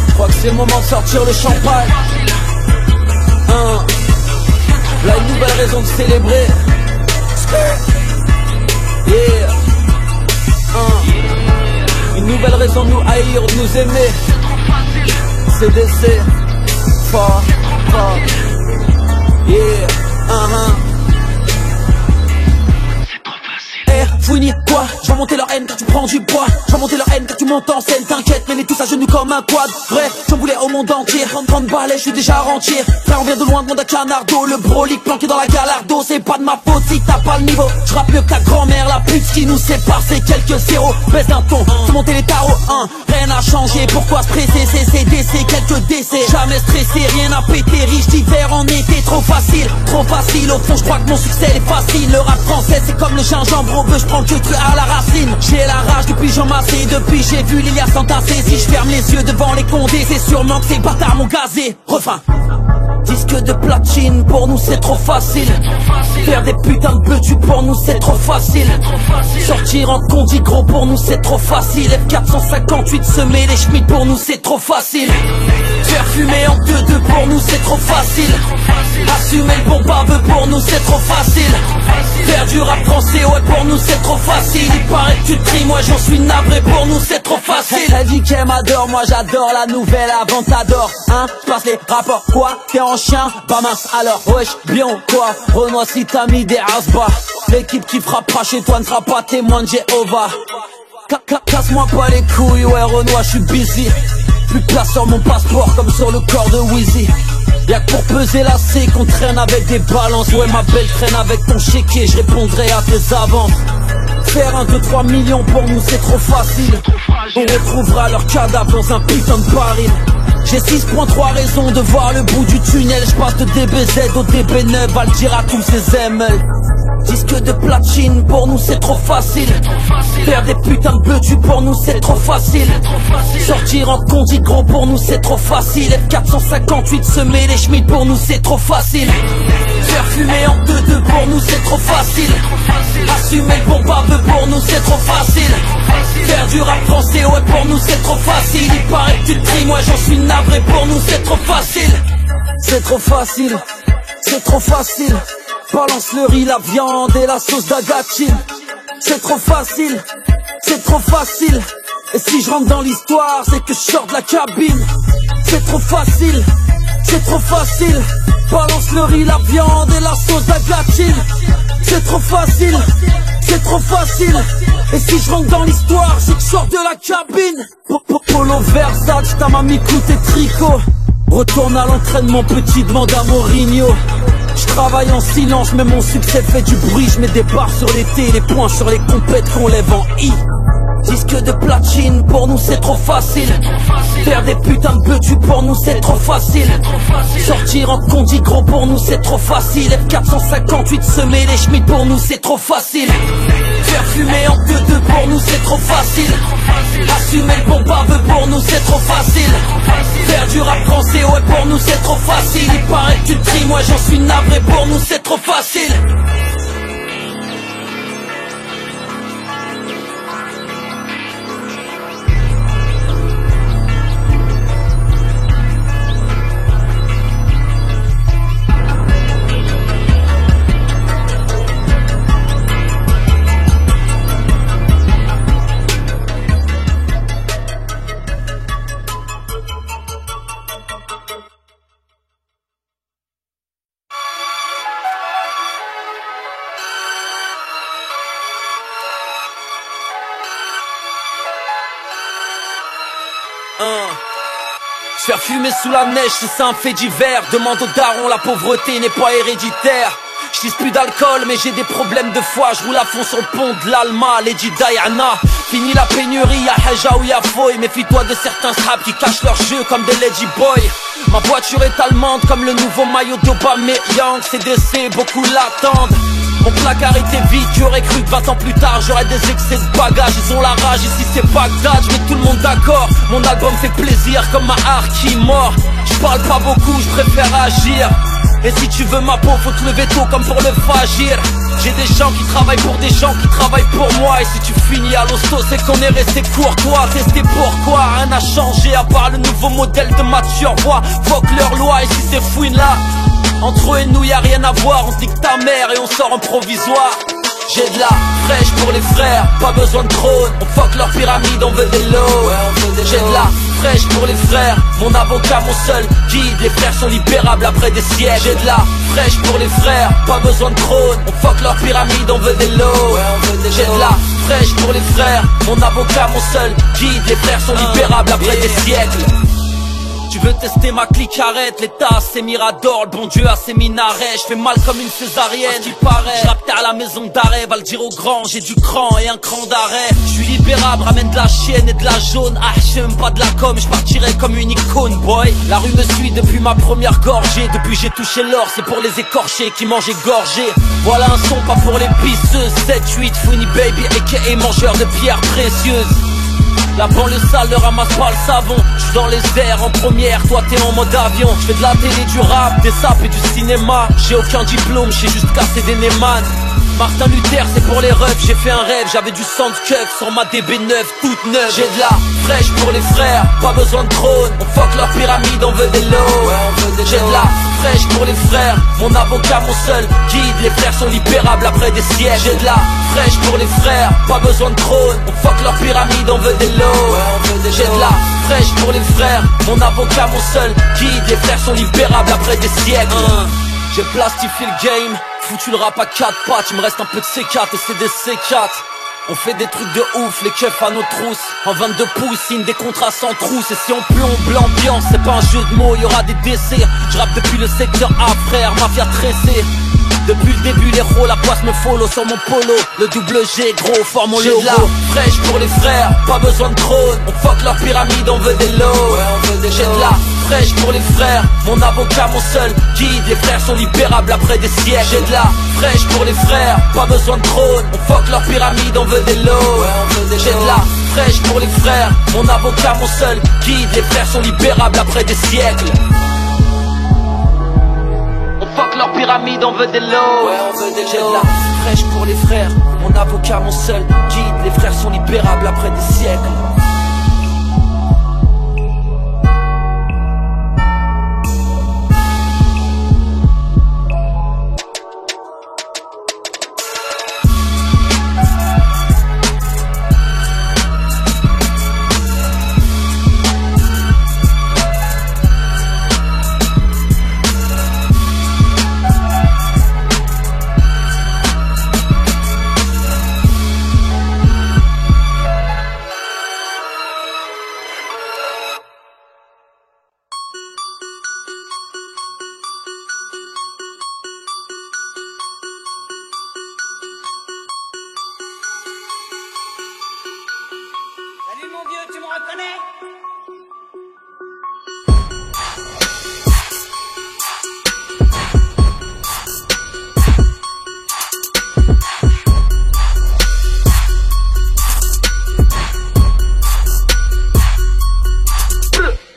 je crois que c'est le moment de sortir le champagne. Là une nouvelle raison de célébrer. Yeah, une nouvelle raison de nous haïr, de nous aimer. CDC, fort, yeah, Fouini, quoi? Je vais monter leur haine car tu prends du poids. Je vais monter leur haine car tu montes en scène. T'inquiète, mais les tous à genoux comme un quad. Vrai, j'en voulais au monde entier. 30 balais, je suis déjà rentier. Frère, on vient de loin, de monde à Canardo. Le brolic planqué dans la galardo. C'est pas de ma faute si t'as pas le niveau. Je rappe mieux que ta grand-mère, la pute qui nous sépare, c'est quelques zéros. Baisse d'un ton, fais monter les tarots. Rien n'a changé, pourquoi stresser? C'est quelques décès. Jamais stressé, rien à péter. Riche d'hiver en été, trop facile. Trop facile, au fond, je crois que mon succès est facile. Le rap français, c'est comme le gingembre au bœuf, je prends que truc à la racine. J'ai la rage depuis j'en massé, depuis j'ai vu l'Ilias s'entasser. Si je ferme les yeux devant les condés, c'est sûrement que ces bâtards m'ont gazé. Refrain. Disque de platine, pour nous c'est trop facile. Faire des putains de beutus, pour nous c'est trop facile. Sortir en condi gros, pour nous c'est trop facile. F458, semer les schmitts, pour nous c'est trop facile. Faire fumer en 2-2, pour nous c'est trop facile. Assumer le bon baveux, pour nous c'est trop facile. Faire du rap français, ouais pour nous c'est trop facile. Il paraît que tu tries, moi j'en suis navré, pour nous c'est trop facile. Elle dit qu'elle m'adore, moi j'adore la nouvelle Aventador. Hein, passe les rapports, quoi? T'es en chien? Bah mince alors, wesh, bien quoi? Renois si t'as mis des asbas. L'équipe qui frappera chez toi ne sera pas témoin de Jéhovah. Casse-moi pas les couilles, ouais Renoir, je suis busy. Plus de place sur mon passeport comme sur le corps de Wheezy. Y'a que pour peser la C qu'on traîne avec des balances. Ouais ma belle traîne avec ton chéquier, je répondrai à tes avances. Faire 1, 2, 3 millions pour nous c'est trop facile. On retrouvera leur cadavre dans un putain de baril. J'ai 6.3 raisons de voir le bout du tunnel. Je passe de DBZ au DB9, va le dire à tous ces ML. Disque de platine, pour nous c'est trop facile. Faire des putains de beutus, pour nous c'est trop facile. Sortir en condi gros, pour nous c'est trop facile. F458, semer les schmitts, pour nous c'est trop facile. Faire fumer en 2-2, pour nous c'est trop facile. Assumer le bon baveux, pour nous c'est trop facile. Faire du rap français, ouais pour nous c'est trop facile. Il paraît que tu tries, moi j'en suis navré, pour nous c'est trop facile. C'est trop facile, c'est trop facile. Balance le riz, la viande et la sauce d'Agatine. C'est trop facile, c'est trop facile. Et si je rentre dans l'histoire, c'est que je sors de la cabine. C'est trop facile, c'est trop facile. Balance le riz, la viande et la sauce d'Agatine. C'est trop facile, c'est trop facile. Et si je rentre dans l'histoire, c'est que je sors de la cabine. Polo Versace, ta mamie coûte et tricot. Retourne à l'entraînement petit, demande à Mourinho. Je travaille en silence, mais mon succès fait du bruit. Je mets des barres sur l'été, les points sur les compètes qu'on lève en I. Disque de platine, pour nous c'est trop facile. Faire des putains de beutus, pour nous c'est trop facile. Sortir en condi gros, pour nous c'est trop facile. F458, semer les schmitts, pour nous c'est trop facile. Faire fumer en 2-2, pour nous c'est trop facile. Assumer le bon baveux, pour nous c'est trop facile. Faire du rap français, ouais pour nous c'est trop facile. Il paraît que tu tries, moi j'en suis navré, pour nous c'est trop facile. Se faire fumer sous la neige, c'est ça un fait divers. Demande aux darons, la pauvreté n'est pas héréditaire. Je plus d'alcool mais j'ai des problèmes de foie. Je roule à fond sur le pont de l'Alma, Lady Diana. Fini la pénurie, y'a Haja ou y'a Foy. Méfie-toi de certains straps qui cachent leur jeu comme des Lady Boy. Ma voiture est allemande comme le nouveau maillot d'Aubameyang. CDC, beaucoup l'attendent. Mon placard était vide, qui aurait cru que 20 ans plus tard j'aurais des excès de bagages. Ils ont la rage, ici c'est Bagdad, je mets tout le monde d'accord. Mon album fait plaisir comme ma harpe qui mord. Je parle pas beaucoup, je préfère agir. Et si tu veux ma peau, faut te lever tôt comme pour le Fagir. J'ai des gens qui travaillent pour des gens qui travaillent pour moi. Et si tu finis à l'hosto, c'est qu'on est resté courtois. Testé pourquoi, rien n'a changé à part le nouveau modèle de mature voix. Fuck leur loi, et si c'est fouine là, entre eux et nous y'a rien à voir. On se nique ta mère et on sort en provisoire. J'ai de la fraîche pour les frères, pas besoin de trône. On fuck leur pyramide, on veut des lots. J'ai de la fraîche pour les frères, mon avocat, mon seul guide. Les frères sont libérables après des siècles. J'ai de la fraîche pour les frères, pas besoin de trône. On fuck leur pyramide, on veut des lots. J'ai de la fraîche pour les frères, mon avocat, mon seul guide. Les frères sont libérables après des siècles. Tu veux tester ma clique, arrête. L'état c'est Mirador, le bon Dieu a ses minarets. Je fais mal comme une césarienne, qui paraît. Je rappe à la maison d'arrêt, va le dire au grand. J'ai du cran et un cran d'arrêt. Je suis libérable, ramène de la chienne et de la jaune. Ah j'aime pas de la com, je partirai comme une icône boy. La rue me suit depuis ma première gorgée. Depuis j'ai touché l'or, c'est pour les écorchés qui mangent égorgés. Voilà un son pas pour les pisseuses. 7-8, Funny Baby aka mangeur de pierres précieuses. La banlieue sale ne ramasse pas le savon. J'suis dans les airs en première, toi t'es en mode avion. J'fais de la télé, du rap, des sapes et du cinéma. J'ai aucun diplôme, j'ai juste cassé des Neyman. Martin Luther c'est pour les refs, j'ai fait un rêve. J'avais du sang de keuf sur ma DB9, toute neuve. J'ai de la fraîche pour les frères, pas besoin de trône. On fuck leur pyramide, on veut des lots. J'ai de la fraîche pour les frères, mon avocat, mon seul guide. Les frères sont libérables après des siècles. J'ai de la fraîche pour les frères, pas besoin de trône. On fuck leur pyramide, on veut des lots. J'ai de la fraîche pour les frères, mon avocat, mon seul guide. Les frères sont libérables après des siècles. J'ai plastifié le game, foutu le rap à 4 pattes. Il me reste un peu de C4 et c'est des C4. On fait des trucs de ouf, les keufs à nos trousses. En 22 pouces, signe des contrats sans trousse. Et si on plombe l'ambiance, c'est pas un jeu de mots, y'aura des décès. Je rappe depuis le secteur A, frère, mafia tressée. Depuis le début les rôles, la poisse me follow sur mon polo. Le double G, gros, forme mon logo. J'ai de la fraîche pour les frères, pas besoin de trône. On fuck leur pyramide, on veut des lots. J'ai de la fraîche pour les frères, mon avocat, mon seul guide. Les frères sont libérables après des siècles. J'ai de la fraîche pour les frères, pas besoin de trône. On fuck leur pyramide, on veut des lots. J'ai de la fraîche pour les frères, mon avocat, mon seul guide. Les frères sont libérables après des siècles. Fuck leur pyramide, on veut des lots. J'ai de la fraîche pour les frères, mon avocat, mon seul guide. Les frères sont libérables après des siècles. Salut mon vieux, tu me reconnais?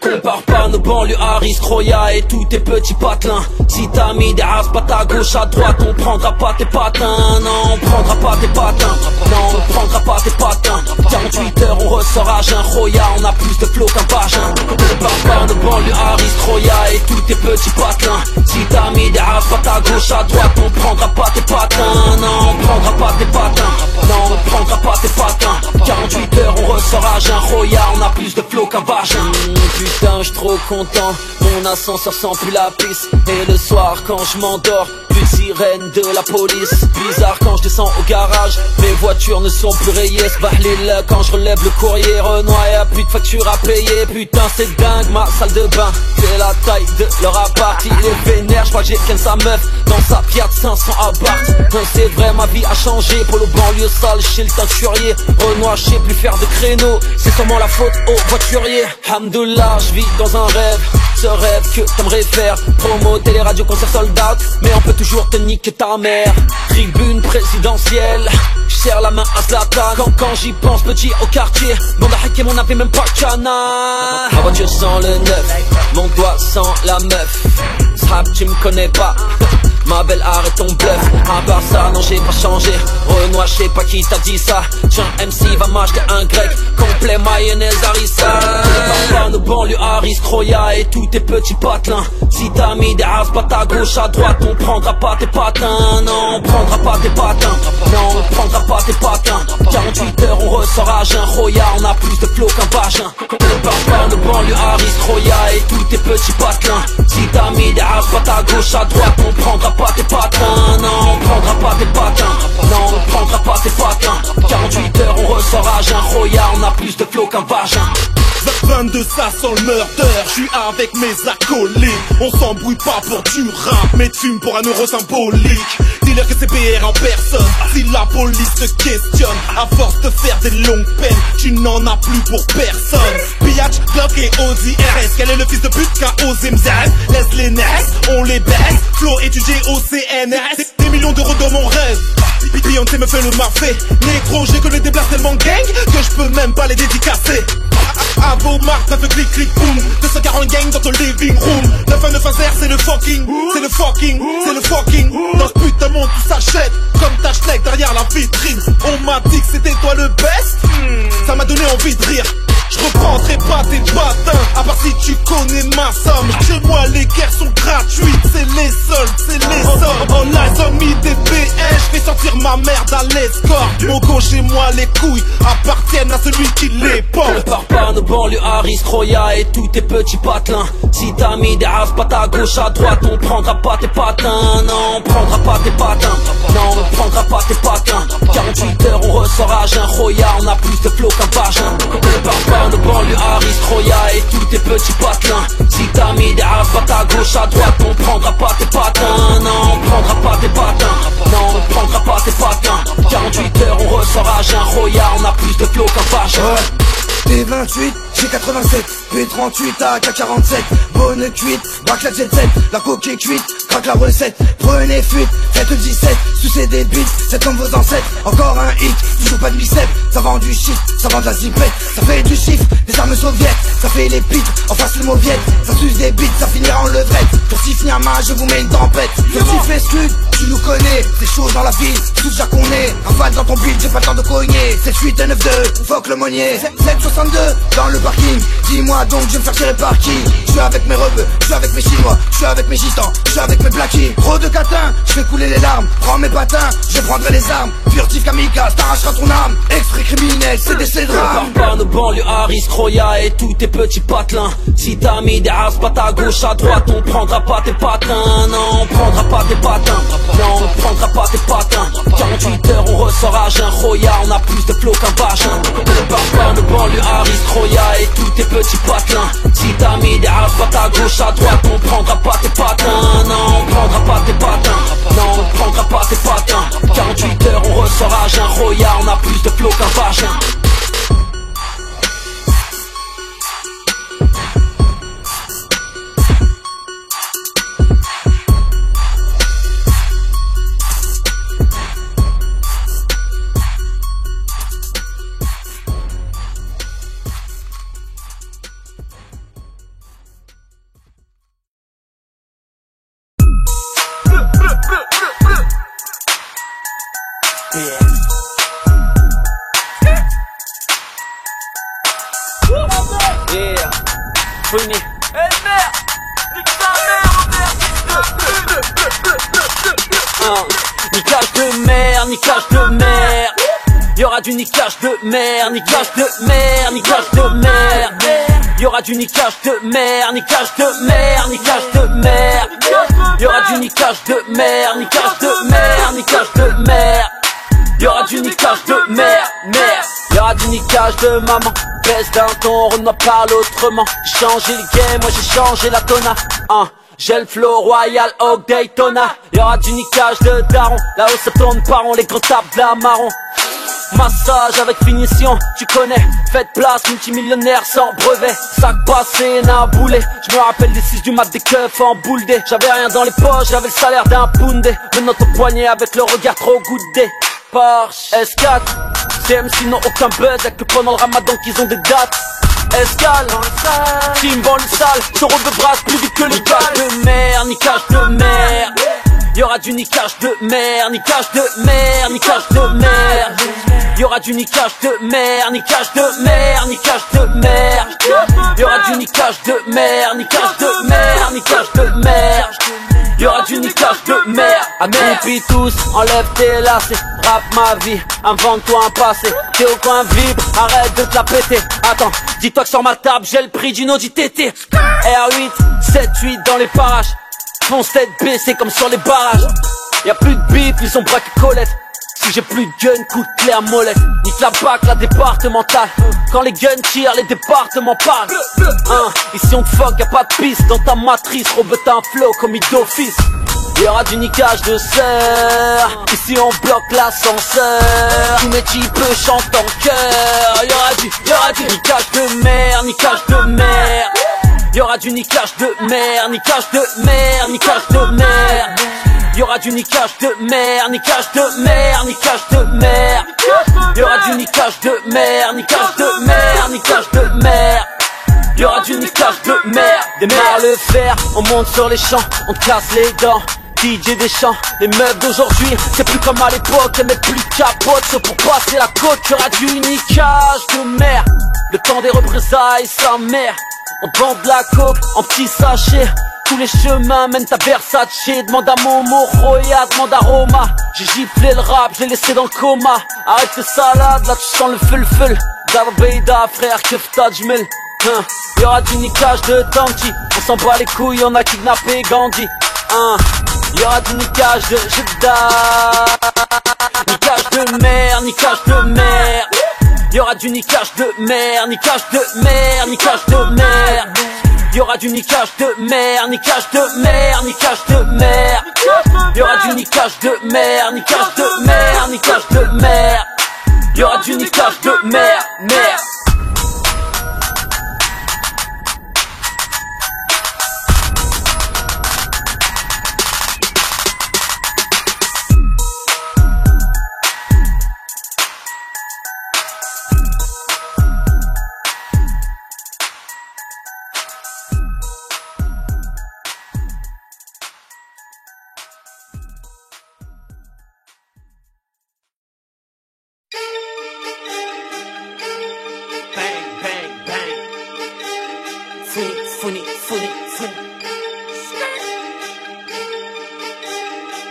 Compare pas nos banlieues Harris, Croya et tous tes petits patelins. Si t'as mis des raspates à gauche, à droite, on prendra pas tes patins. Non, on prendra pas tes patins. Non, on prendra pas tes patins. 48 heures, on ressort à jeun. Croya, on a plus de flow qu'un vagin. Compare pas nos banlieues Harris, Croya et tous tes petits patelins. Si t'as mis des raspates à gauche, à droite, on prendra pas tes patins. Non, on prendra pas tes patins. Non, on prendra pas tes patins. 48 heures, on ressort à jeun. Croya, on a plus de flow qu'un vagin. Putain, j'suis trop content, mon ascenseur sent plus la piste. Et le soir quand je m'endors, plus de sirène de la police. Bizarre quand je descends au garage, mes voitures ne sont plus rayées. S'bahlil quand je relève le courrier. Renoir, y'a plus de facture à payer. Putain c'est dingue, ma salle de bain c'est la taille de leur appart. Il est vénère, j'crois que j'ai qu'un sa meuf dans sa Fiat 500 Abarth. C'est vrai, ma vie a changé, pour le banlieue sale chez le teinturier. Renoir, je sais plus faire de créneau, c'est sûrement la faute aux voituriers. Hamdoullah, je vis dans un rêve, ce rêve que t'aimerais faire. Promo, télé, radio, concert, sold out, mais on peut toujours te niquer ta mère. Tribune présidentielle, je serre la main à Zlatan. Quand j'y pense, petit au quartier, bande à Hakim, on n'avait même pas le canard. Ma voiture sent le neuf, mon doigt sent la meuf. Srap, tu me connais pas, ma belle arrête ton bluff. À part ça, non j'ai pas changé. Renoir, je sais pas qui t'a dit ça. Tiens MC va m'acheter un grec complet mayonnaise harissa. Par nos banlieues Harris, Croya et tous tes petits patelins. Si t'as mis des races, pas ta gauche à droite, on prendra pas tes patins. Non, on prendra pas tes patins. Non, on prendra pas tes patins. 48 heures, on ressort à jeun. Roya, on a plus de flow qu'un vagin. Le barbare de banlieue, Harris, Roya et tous tes petits patelins. Si t'as mis des races, pas ta gauche à droite, on prendra pas tes patins. Non, on prendra pas tes patins. Non, on prendra pas tes patins. 48 heures, on ressort à jeun. Roya, on a plus de flow qu'un vagin. 22 ça sent le murder, j'suis avec mes acolytes. On s'embrouille pas pour du rap, mais tu fumes pour un euro symbolique. Dis-leur que c'est BR en personne, si la police te questionne. À force de faire des longues peines, tu n'en as plus pour personne. Biatch, Glock et Ozzy RS, quel est le fils de pute qu'a osé m'zère? Laisse les nerfs, on les baisse. Flow étudié au CNRS, des millions d'euros dans mon rêve. Beyoncé me fait le marfait. Négro, j'ai connu des places tellement gang que je peux même pas les dédicacer. À vos marques, ça fait clic clic boum. 240 gang dans ton living room. 9-1-9-1-0, c'est le fucking. C'est le fucking, c'est le fucking. Dans ce putain de monde tout s'achète comme ta schneck derrière la vitrine. On m'a dit que c'était toi le best. Ça m'a donné envie de rire. Je reprendrai pas tes patins, à part si tu connais ma somme. Chez moi les guerres sont gratuites, c'est les soldes, c'est les sommes. En live ont mis des BS, je fais sortir ma merde à l'escorte. Mogo chez moi les couilles appartiennent à celui qui les porte. Le barbare de banlieue, Harris, Roya et tous tes petits patelins. Si t'as mis des races, pas ta gauche à droite, on prendra pas tes patins. Non, on prendra pas tes patins. Non, on prendra pas tes patins. 48 heures, on ressort à jeun. Roya, on a plus de flow qu'un vagin. Le barbare de banlieue, Harris, Roya et tous tes petits patelins. Si t'as mis des races, pas ta gauche à droite, on prendra pas tes patins. Non, on prendra pas tes patins. Non, on prendra pas tes patins. 48 heures, on ressort à jeun. Roya, on a plus de flow qu'un vagin. P28, j'ai 87, P38 à K47, bonne cuite, braque la jet set, la coque est cuite, craque la recette, prenez fuite, faites 17, sucez des bites, c'est comme vos ancêtres, encore un hit, toujours pas de biceps, ça vend du shit, ça vend de la zipette, ça fait du chiffre, des armes soviètes, ça fait les pitres, en face le mauviette, ça suce des bites, ça finira en levrette, pour s'y finir ma, je vous mets une tempête, le petit fait scud, tu nous connais, c'est chaud dans la ville, tout déjà qu'on est, rafale dans ton beat, j'ai pas le temps de cogner, 7-8 9-2, fuck le monnier, 7-62, dans le parking, dis-moi donc je vais me faire tirer par qui? Je suis avec mes rebeux, je suis avec mes chinois, je suis avec mes gitans, je suis avec mes blackies. Trop de catins, je fais couler les larmes, prends mes patins, je prendrai les armes, furtif kamikaze, t'arracheras ton âme, exprès criminel, c'est des drames. Barbare de banlieue, Harris, Roya et tous tes petits patelins. Si t'as mis des races, pas ta gauche à droite, on prendra pas tes patins. Non, on prendra pas tes patins. Non, on prendra pas tes patins. 48 heures, on ressort à jeun. Roya, on a plus de flow qu'un vagin. Le barbare de banlieue, Harris, Roya et tous tes petits patelins. Si t'as mis des races, pas ta gauche à droite, on prendra pas tes patins. Non, on prendra pas tes patins. Non, on prendra pas tes patins. 48 heures, on ressort à jeun. Roya, on a plus de flow qu'un vagin. Yeah, Funny. Hey merde, nique ta mère, Niquage de merde, niquage de merde. Y'aura du niquage de merde, niquage de merde, niquage de merde. Y'aura du niquage de merde, niquage de merde, niquage de merde. Y'aura du niquage de merde, niquage de merde, niquage de merde. Y'aura du niquage de merde, merde. Y'aura du niquage de maman. Baisse d'un ton, Renoir parle autrement. J'ai changé le game, moi j'ai changé la tona. J'ai le flow royal, Oak Daytona. Y'aura du niquage de daron. Là-haut ça tourne par rond, les grands tapent de la marron. Massage avec finition, tu connais. Faites place, multimillionnaire sans brevet. Sac passé, naboulé. Je me rappelle des 6 du mat, des keufs en boule dé. J'avais rien dans les poches, j'avais le salaire d'un poundé. Maintenant au poignet avec le regard trop goûté. Porsche S4, CMC n'ont aucun buzz, y'a que pendant le ramadan qu'ils ont des dates. Escale, team dans le sale, taureau de brasse plus vite que le niquage de merde, niquage de merde. Y'aura du niquage de mer, niquage de mer, niquage de mer. Y'aura du niquage de mer, niquage de mer, niquage de mer. Y'aura du niquage de mer, niquage de mer, niquage de mer. Y'aura du niquage de mer. Accroupis tous, enlève tes lacets. Rap ma vie, invente-toi un passé. T'es au coin vibre, arrête de te la péter. Attends, dis-toi que sur ma table j'ai le prix d'une Audi TT. R8, 7-8 dans les parages. Fonce tête baissée comme sur les barrages. Y'a plus de bif, ils sont braqués Colette. Si j'ai plus de gun, coup de clé à molette. Nique la bac, la départementale. Quand les guns tirent, les départements parlent. Ici on te fuck, y'a pas de piste. Dans ta matrice, rebête un flow comme d'office. Y'aura du niquage de sœur. Ici on bloque l'ascenseur. Tous mes types chantent en chœur. Y'aura du niquage de mer, niquage de mer. Y'aura du niquage de mer, niquage de mer, niquage de mer. Y'aura du niquage de mer, niquage de mer, niquage de mer. Y'aura du niquage de mer, niquage de mer, niquage de mer. Y'aura du niquage de mer. Démarre le fer, on monte sur les champs, on te casse les dents. DJ des champs, les meufs d'aujourd'hui, c'est plus comme à l'époque, elles mettent plus capote, c'est pour passer la côte. Y'aura du niquage de mer, le temps des représailles, sa mère. On te vend de la coke en petits sachets. Tous les chemins mènent à Versace. Demande à Momo, Roya, demande à Roma. J'ai giflé le rap, j'ai laissé dans le coma. Arrête tes salades, là tu sens le feu. Dababeida, frère, Kefta, Jmel. Y'aura du niquage de Tanti. On s'en bat les couilles, on a kidnappé Gandhi. Y'aura du niquage de Jeddah. Niquage de mer, niquage de mer. Y'aura du niquage de mer, niquage de mer, niquage de mer. Y'aura du niquage de mer, niquage de mer, niquage de mer. Y'aura du niquage de mer, niquage de mer, niquage de mer. Y'aura du niquage de mer, mer.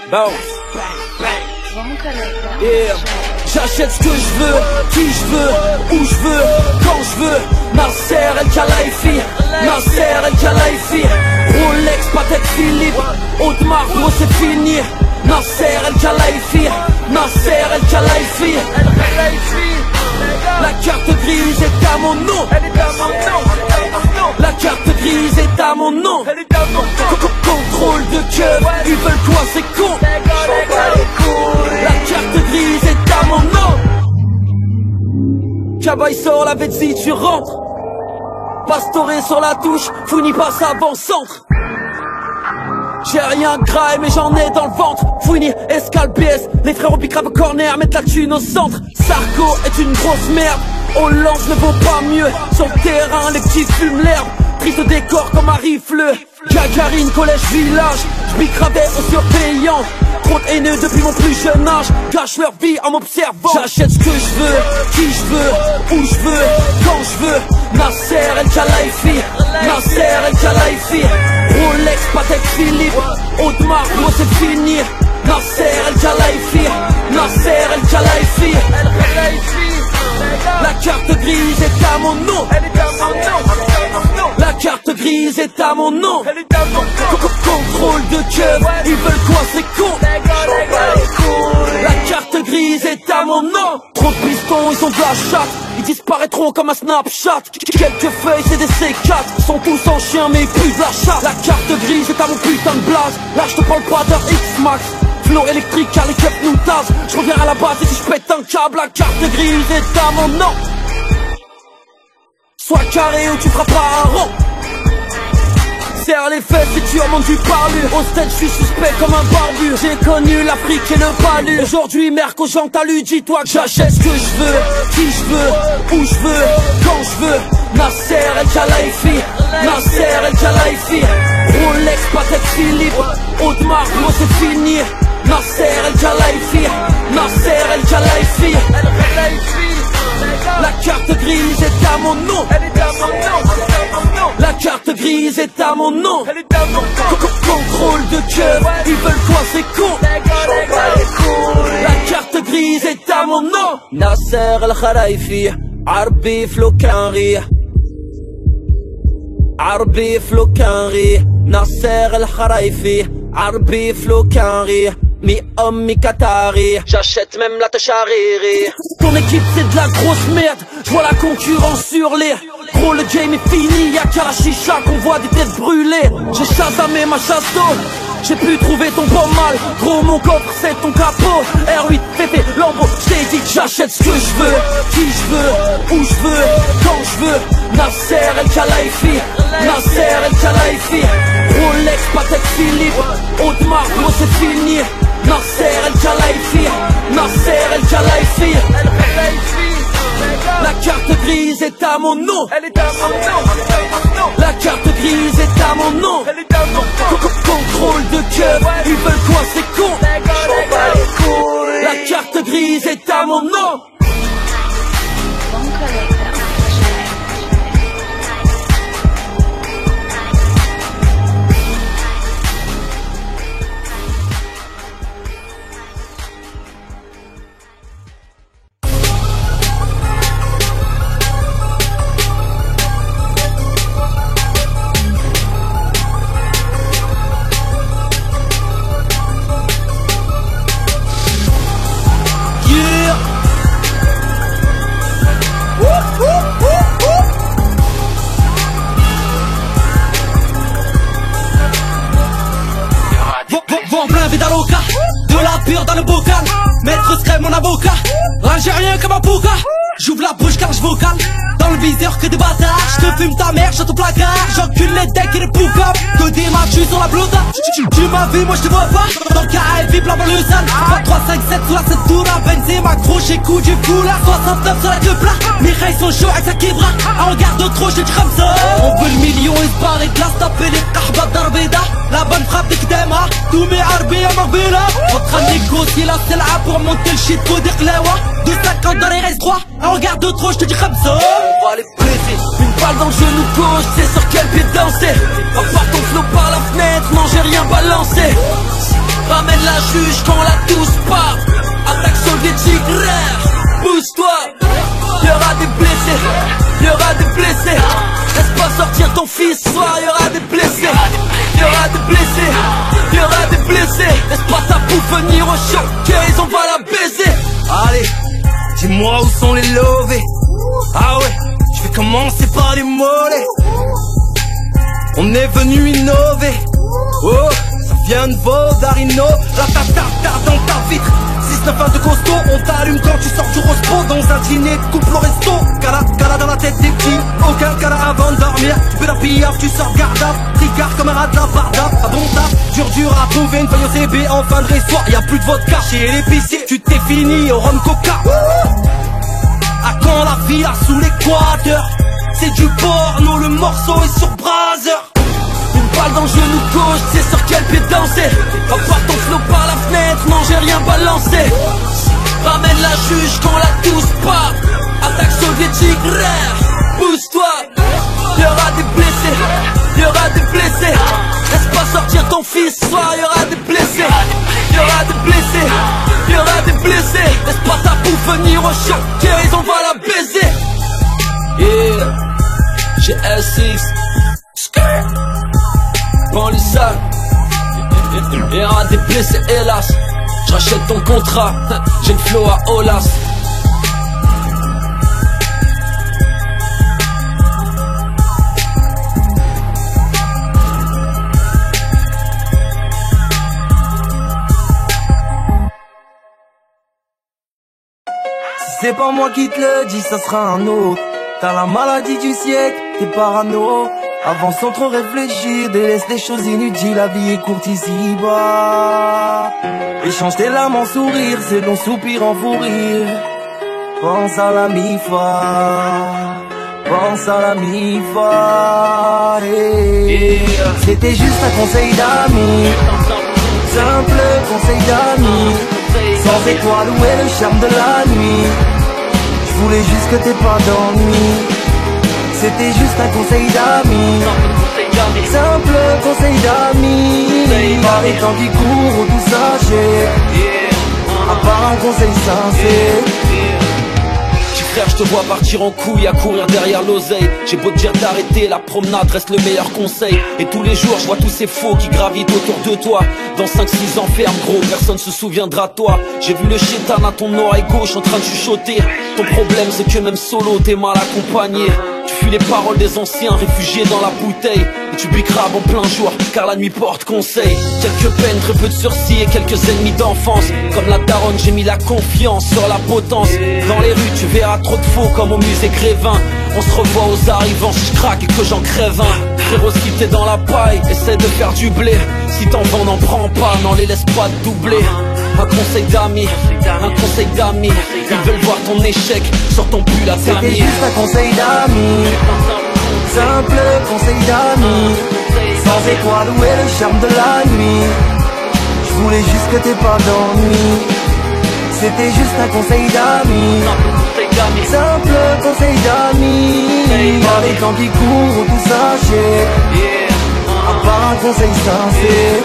Bon. Yeah. J'achète ce que je veux, qui je veux, où je veux, quand je veux. Nasser El Khelaifi, Nasser El Khelaifi. Rolex, Patek Philippe, Audemars, gros c'est fini. Nasser El Khelaifi, Nasser El Khelaifi. La carte grise est à mon nom. La carte grise est à mon nom. Contrôle de keuf, ils veulent quoi c'est con. La carte grise est à mon nom. Cabaye sort la Vetzi, tu rentres. Pastoré sur la touche, Founi passe avant-centre. J'ai rien de grave mais j'en ai dans le ventre. Fouini, escale BS, les frères au bicrave au corner mettent la thune au centre. Sarko est une grosse merde, Hollande ne vaut pas mieux. Sur le terrain les petits fument l'herbe, prise de décor comme un rifle. Gagarine, collège, village, j'bicravais au surveillant. Trop de haineux depuis mon plus jeune âge, gâchent leur vie en m'observant. J'achète ce que je veux, qui je veux, où je veux, quand je veux. Nasser El Khelaifi, Nasser El Khelaifi. Rolex, Patek Philippe, Audemars, gros c'est fini. Nasser El Khelaifi, Nasser El Khelaifi. La carte grise est à mon nom. La carte grise est à mon nom. Contrôle de keuf, ils veulent quoi c'est con. La carte grise est à mon nom. Trop de pistons, ils ont de la chatte. Ils disparaîtront comme un Snapchat. Quelques feuilles, c'est des C4. Ils sont tous en chien mais ils puent de la chatte. La carte grise est à mon putain de blaze. Là je te parle pas d'un X-Max. Flow électrique car les keufs nous tasent. Je reviens à la base et si je pète un câble. La carte grise est à mon nom. Sois carré ou tu feras pas un rond. Serre les fesses et tu remontes du parlu. Au stade je suis suspect comme un barbu. J'ai connu l'Afrique et le palu. Aujourd'hui merc aux gens talus. Dis-toi que j'achète ce que je veux, qui je veux, où je veux, quand je veux. Nasser El Khelaifi, Nasser El Khelaifi, Rolex, Patek Philippe, Audemars, gros c'est fini. Nasser El Khelaifi, Nasser El Khelaifi. La carte grise est à mon nom. Elle est à mon nom. La carte grise est à mon nom. Elle est à mon nom. Contrôle de cœur, ils veulent quoi c'est con. La carte grise est à mon nom. Nasser El Khelaifi, Arbi Flocanri, Arbi Flocanri. Nasser El Khelaifi, Arbi Flocanri. Mi-homme, mi-Qatari, j'achète même la Tachariri. Ton équipe c'est de la grosse merde, j'vois la concurrence sur les. Gros le game est fini, y'a qu'à la chicha qu'on voit des têtes brûlées. J'ai chasamé ma chasse d'eau, j'ai pu trouver ton bon mal. Gros mon coffre c'est ton capot, R8, Féfé, Lambo. J't'ai dit que j'achète ce que j'veux, qui j'veux, où j'veux, quand j'veux. Nasser El Khelaifi, Nasser El Khelaifi. Rolex, Patek Philippe, Audemars, gros c'est fini. Nasser El Khelaifi, Nasser El Khelaifi. La carte grise est à mon nom. Elle est à mon nom. La carte grise est à mon nom. Elle est à mon nom. Contrôle de cœur, ils veulent quoi c'est con. La carte grise est à mon nom. De la pure dans le bocal, maître serait mon avocat. Algérien comme un pouka, j'ouvre la bouche car je vocale. Dans le viseur que des bâtards, j'te fume ta mère, j'en ton placard. J'encule les decks et les poucables, que des matchs sur la blouse. Tu m'as vu, moi j'te vois pas. Dans le KL, vive la banlieue sale. 3, 5, 7 sous la 7 tours, Benzema accroché, coup du foulard. 69 sur la queue plat, mes rails sont chauds avec sa kibra. En garde de trop, j'te comme ça. On veut le million et se barrer de la taper les kahbats d'Arbeda. La bonne frappe des Kdema, tous mes arbés à Marbella. En train de négocier la selle A pour monter le shit, faut dire Cléwa. 2,50 dans les restes 3, en regard de trop, j'te dis comme ça. On va les blesser, une balle dans le genou gauche, c'est sur quel pied danser. On part ton flot par la fenêtre, non j'ai rien balancé. Ramène la juge quand la touche part. Attaque soviétique, rare, pousse-toi. Y'aura des blessés, y'aura des blessés. Laisse pas sortir ton fils, soir y'aura des blessés. Y'aura des blessés, y'aura des blessés. Laisse pas ta bouffe venir au showcase, on va la baiser. Allez, dis-moi où sont les lovés. Ah ouais, je vais commencer par les mollets. On est venu innover. Oh, ça vient de Vaud-Arino. La tartare dans ta vitre. 6-9-1 de costaud, on t'allume quand tu sors du rospo. Dans un dîner de couple au resto. Gala dans la tête des petits. Aucun gala avant de dormir. Tu fais la pillave, tu sors gardable. Tricard comme un rat de la barda. À bon taf, dur à trouver une feuille au CB en fin de restoir. Y'a plus de vodka chez l'épicier. Tu t'es fini au rhum coca. À quand la villa sous l'équateur? C'est du porno, le morceau est sur Brazzers. Une balle dans le genou gauche, c'est sur quel pied danser. Va voir ton flot par la fenêtre, non j'ai rien balancé. Ramène la juge quand la touche part. Attaque soviétique, rare, pousse-toi. Y'aura des blessés, y'aura des blessés. Laisse pas sortir ton fils, soir y'aura des blessés. Y'aura des blessés, y'aura des blessés. Laisse pas ta bouffe venir au showcase, on va la baiser. Yeah, j'ai SX, dans les salles. Y'aura des blessés hélas. J'rachète ton contrat, j'ai le flow à Olas. C'est pas moi qui te le dis, ça sera un autre. T'as la maladie du siècle, t'es parano. Avance sans trop réfléchir, délaisse les choses inutiles. La vie est courte ici-bas. Échange tes larmes en sourire, c'est long soupir en fou rire. Pense à la mi-fa. pense à la mi-fois. C'était juste un conseil d'amis, simple conseil d'amis, sans étoiles, où est le charme de la nuit? Je voulais juste que t'aies pas d'ennui. C'était juste un conseil d'amis, simple conseil d'amis. Par les temps qui courent, tout sachet, à part un conseil sincère. Frère, je te vois partir en couille à courir derrière l'oseille. J'ai beau te dire d'arrêter, la promenade reste le meilleur conseil. Et tous les jours je vois tous ces faux qui gravitent autour de toi. Dans 5-6 ans ferme gros, personne se souviendra de toi. J'ai vu le chétan à ton oreille gauche en train de chuchoter. Ton problème c'est que même solo t'es mal accompagné. Tu fuis les paroles des anciens réfugiés dans la bouteille. Et tu bicrabes en plein jour car la nuit porte conseil. Quelques peines, très peu de sursis et quelques ennemis d'enfance. Comme la daronne j'ai mis la confiance sur la potence. Dans les rues tu verras trop de faux comme au musée Grévin. On se revoit aux arrivants si je craque et que j'en crève un. Frérot, si t'es dans la paille, essaie de faire du blé. Si t'en vends, n'en prends pas, n'en les laisse pas te doubler. Un conseil d'amis, un conseil d'amis. Ils veulent voir ton échec sur ton pull à ta C'était juste un conseil d'amis, simple conseil d'amis, sans étoiles, où est le charme de la nuit? Je voulais juste que t'aies pas d'ennui. C'était juste un conseil d'amis, simple conseil d'amis. Par les temps qui courent, tout sachet, à part un conseil sincère.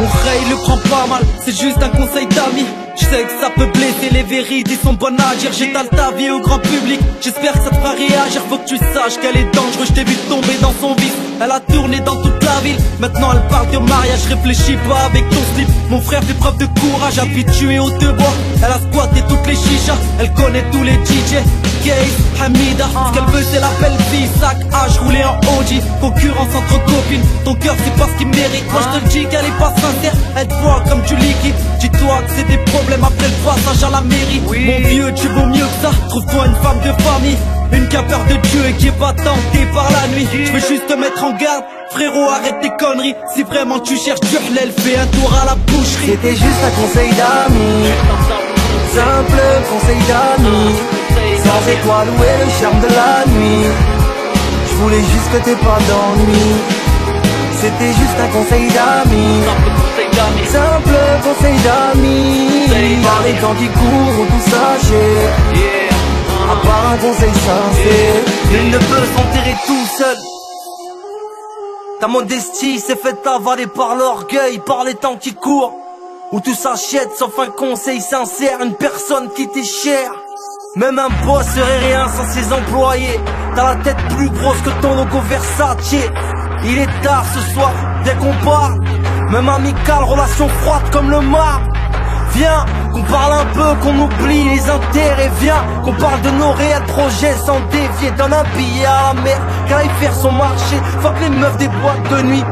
Mon rey le prend pas mal, c'est juste un conseil d'amis. Je sais que ça peut blesser, les vérités sont bonnes à dire. J'étale ta vie au grand public, j'espère que ça te fera réagir. Faut que tu saches qu'elle est dangereuse, je t'ai vu tomber dans son vice. Elle a tourné dans toute la ville, maintenant elle parle de mariage. Réfléchis pas avec ton slip, mon frère fait preuve de courage. Habitué au devoir, elle a squatté toutes les chichas. Elle connaît tous les DJ, Case, Hamida. Ce qu'elle veut c'est la belle vie, sac H roulé en OG. Concurrence entre copines, ton cœur c'est pas ce qu'il mérite. Moi je te le dis qu'elle est pas sincère, elle te voit comme du liquide. Dis-toi que c'est des problèmes après le passage à la mairie. Mon vieux, tu vaux mieux que ça, trouve-toi une femme de famille, une qui a peur de Dieu et qui est pas tentée par la nuit. Je veux juste te mettre en garde, frérot, arrête tes conneries. Si vraiment tu cherches du halal, fais un tour à la boucherie. C'était juste un conseil d'amis, simple conseil d'amis, sans étoiles, où est le charme de la nuit? Je voulais juste que t'aies pas d'ennui. C'était juste un conseil d'amis, simple conseil d'amis. Par les temps qui courent, tout sachet, à part un conseil sincère. Nul ne peut s'enterrer tout seul. Ta modestie s'est faite avaler par l'orgueil, par les temps qui courent, où tout s'achète sauf un conseil sincère. Une personne qui t'est chère, même un boss serait rien sans ses employés. T'as la tête plus grosse que ton logo Versace. Il est tard ce soir, dès qu'on parle, même amical, relation froide comme le marbre. Viens, qu'on parle un peu, qu'on oublie les intérêts. Viens, qu'on parle de nos réels projets sans dévier. Donne un billet à la mer, qu'elle aille faire son marché. Fuck les meufs des boîtes de nuit.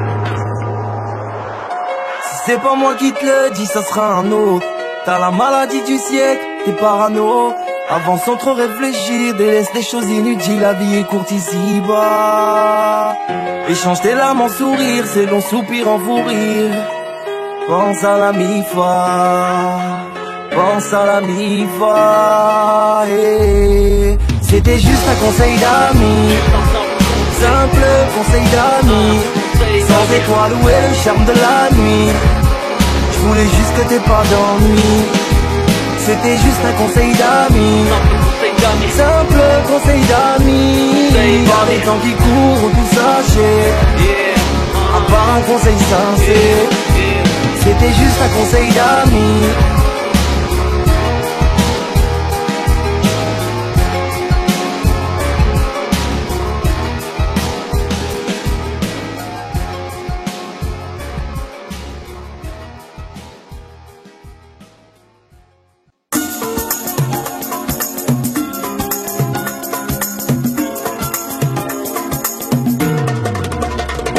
Si c'est pas moi qui te le dis, ça sera un autre. T'as la maladie du siècle, t'es parano. Avance sans trop réfléchir, délaisse les choses inutiles. La vie est courte ici-bas. Échange tes larmes en sourire, c'est long soupir en fou rire. Pense à la mi-fois, pense à la mi-fois. C'était juste un conseil d'amis, simple conseil d'amis, sans étoiles, où est le charme de la nuit? Je voulais juste que t'aies pas d'ennui. C'était juste un conseil d'amis, simple conseil d'amis. Par les temps qui courent, tout sachet, à part un conseil sincère. C'était juste un conseil d'amis.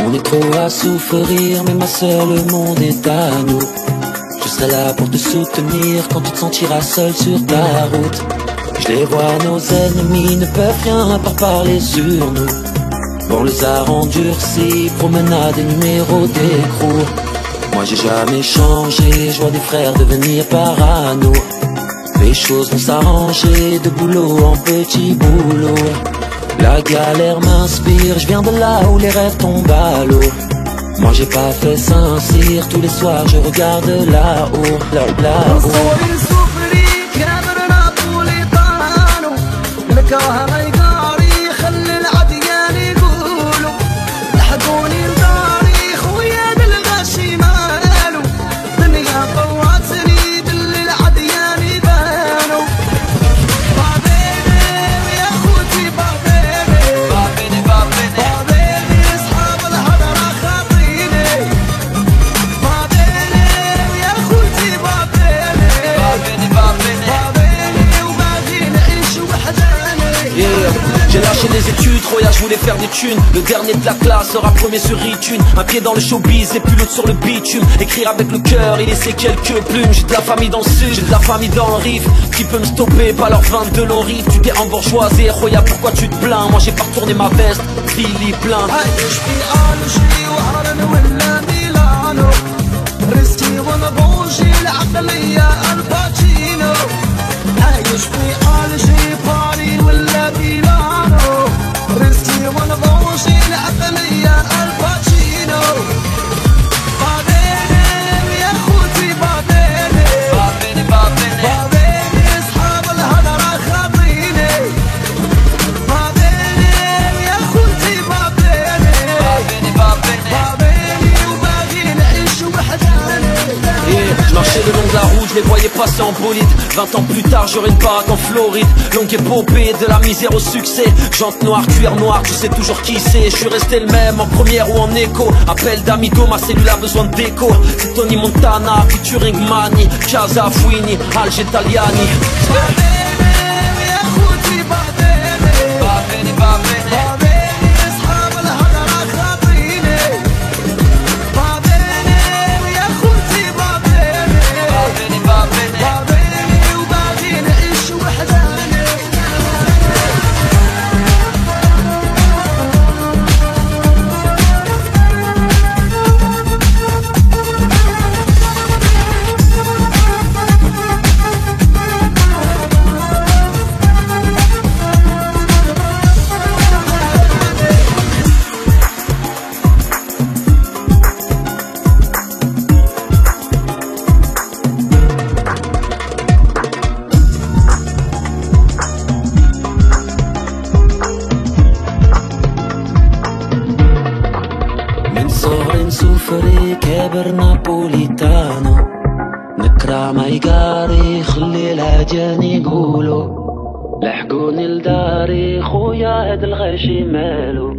On est trop à souffrir, mais ma sœur, le monde est à nous. Je serai là pour te soutenir quand tu te sentiras seul sur ta route. Je les vois, nos ennemis ne peuvent rien à part parler sur nous. On les a endurcis, promenade et numéro d'écrou. Moi j'ai jamais changé, je vois des frères devenir parano. Les choses vont s'arranger, de boulot en petit boulot. La galère m'inspire, je viens de là où les rêves tombent à l'eau. Moi j'ai pas fait Saint-Cyr, tous les soirs je regarde là-haut, là-haut. J'ai lâché les études, Roya, je voulais faire des thunes. Le dernier de la classe sera premier sur iTunes. Un pied dans le showbiz et puis l'autre sur le bitume. Écrire avec le cœur et laisser quelques plumes. J'ai de la famille dans le sud, j'ai de la famille dans le riff. Qui peut me stopper, pas leur 22 longs riff. Tu t'es embourgeoisé, Roya, pourquoi tu te plains? Moi j'ai pas retourné ma veste, Billy plein. عايش في ألجي باري ولا ميلانو رزقي وانا بوشي العقلية الباتشينو بعدين يا خوتي بعدين اصحاب الهضرة خاطيني بعدين يا خوتي بعدين وباغي نعيش وحداني. Je marchais le long de la route, je les voyais passer en bolide. 20 ans plus tard, j'aurai une baraque en Floride. Longue épopée, de la misère au succès. Jante noire, cuir noir, tu sais toujours qui c'est. Je suis resté le même, en première ou en écho. Appel d'amigo, ma cellule a besoin de déco. C'est Tony Montana, featuring Mani, Casa Fouini, Alge Italiani. كابر نابوليتانو نكرا ما يقاري خلي العجاني يقولوا لحقوني لداري خويا هاد الغاشي مالو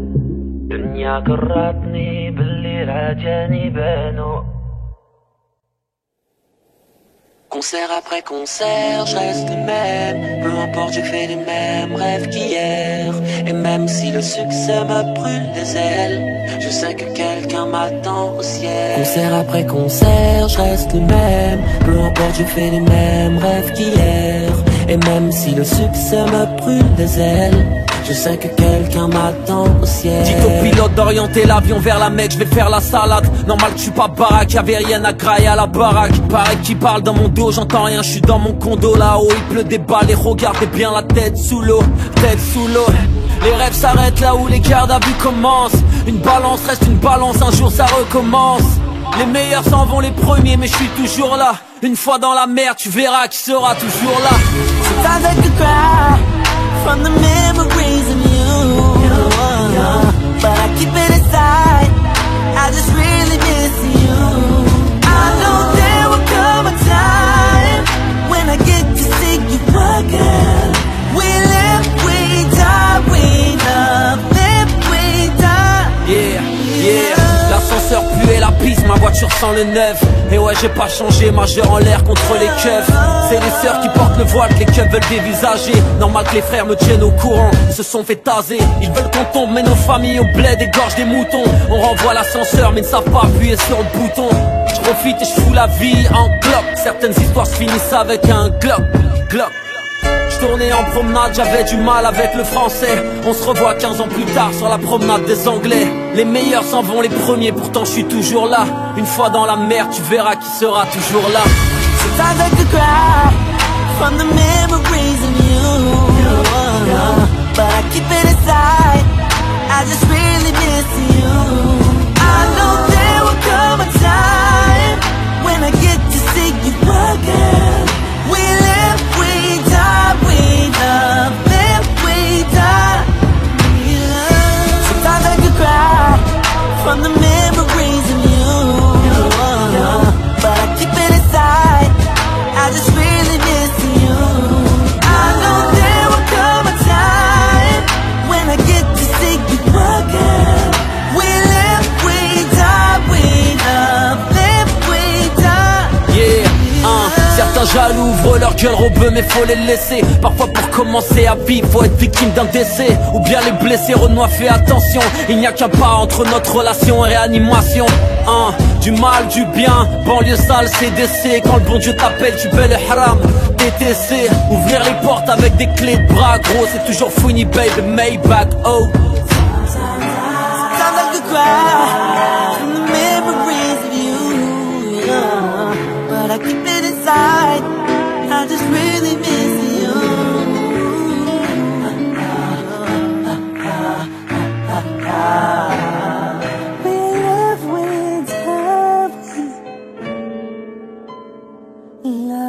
دنيا قراتني باللي العجاني بانو. Concert après concert, je reste le même. Peu importe, je fais les mêmes rêves qu'hier. Et même si le succès me brûle les ailes, je sais que quelqu'un m'attend au ciel. Concert après concert, je reste le même. Peu importe, je fais les mêmes rêves qu'hier. Et même si le succès me brûle les ailes, je sais que quelqu'un m'attend au ciel. Dites au pilote d'orienter l'avion vers la Mecque, je vais faire la salade. Normal que je suis pas baraque, y'avait rien à grailler à la baraque. Pareil qui parle dans mon dos, j'entends rien, je suis dans mon condo là-haut. Il pleut des balles et regardez bien la tête sous l'eau, tête sous l'eau. Les rêves s'arrêtent là où les gardes à vue commencent. Une balance reste une balance, un jour ça recommence. Les meilleurs s'en vont les premiers, mais je suis toujours là. Une fois dans la mer, tu verras qui sera toujours là. Sometimes I could cry from the memories of you, but I keep it inside. I just really miss you. I know there will come a time when I get to see you again. We live, we die, we love, live, we die. Yeah, yeah. L'ascenseur puait la piste, ma voiture sent le neuf. Et ouais, j'ai pas changé, majeur en l'air contre les keufs. C'est les sœurs qui portent le voile que les keufs veulent dévisager. Normal que les frères me tiennent au courant, ils se sont fait taser. Ils veulent qu'on tombe, mais nos familles au bled égorgent des moutons. On renvoie l'ascenseur, mais ne savent pas appuyer sur le bouton. Je profite et je fous la vie en clope. Certaines histoires se finissent avec un glock, glock. Je tournais en promenade, j'avais du mal avec le français. On se revoit 15 ans plus tard sur la promenade des Anglais. Les meilleurs s'en vont les premiers, pourtant je suis toujours là. Une fois dans la mer, tu verras qui sera toujours là. Sometimes I could cry from the memories of you, but I keep it inside. I just really miss you. I know there will come a time when I get to see you again. We live, we die, we love, live, we die. Sometimes I could cry from the memories of you, but I keep it inside. I just really miss you. I know there will come a time when I get to see you again. We live, we die, we love, live, we die. Yeah, certains jaloux ouvrent leur gueule rebeux mais faut les laisser. Parfois pour commencer à vivre faut être victime d'un décès ou bien les blessés. Renoir fais attention, il n'y a qu'un pas entre notre relation et réanimation. Du mal, du bien, banlieue sale, CDC. Quand le bon Dieu t'appelle, tu paies le haram. TTC, ouvrir les portes avec des clés de bras. Gros, c'est toujours fouini, baby, Maybach, oh. Sometimes I could cry from the memories of you, but I keep it inside. I just really miss you. We live, we die, we love.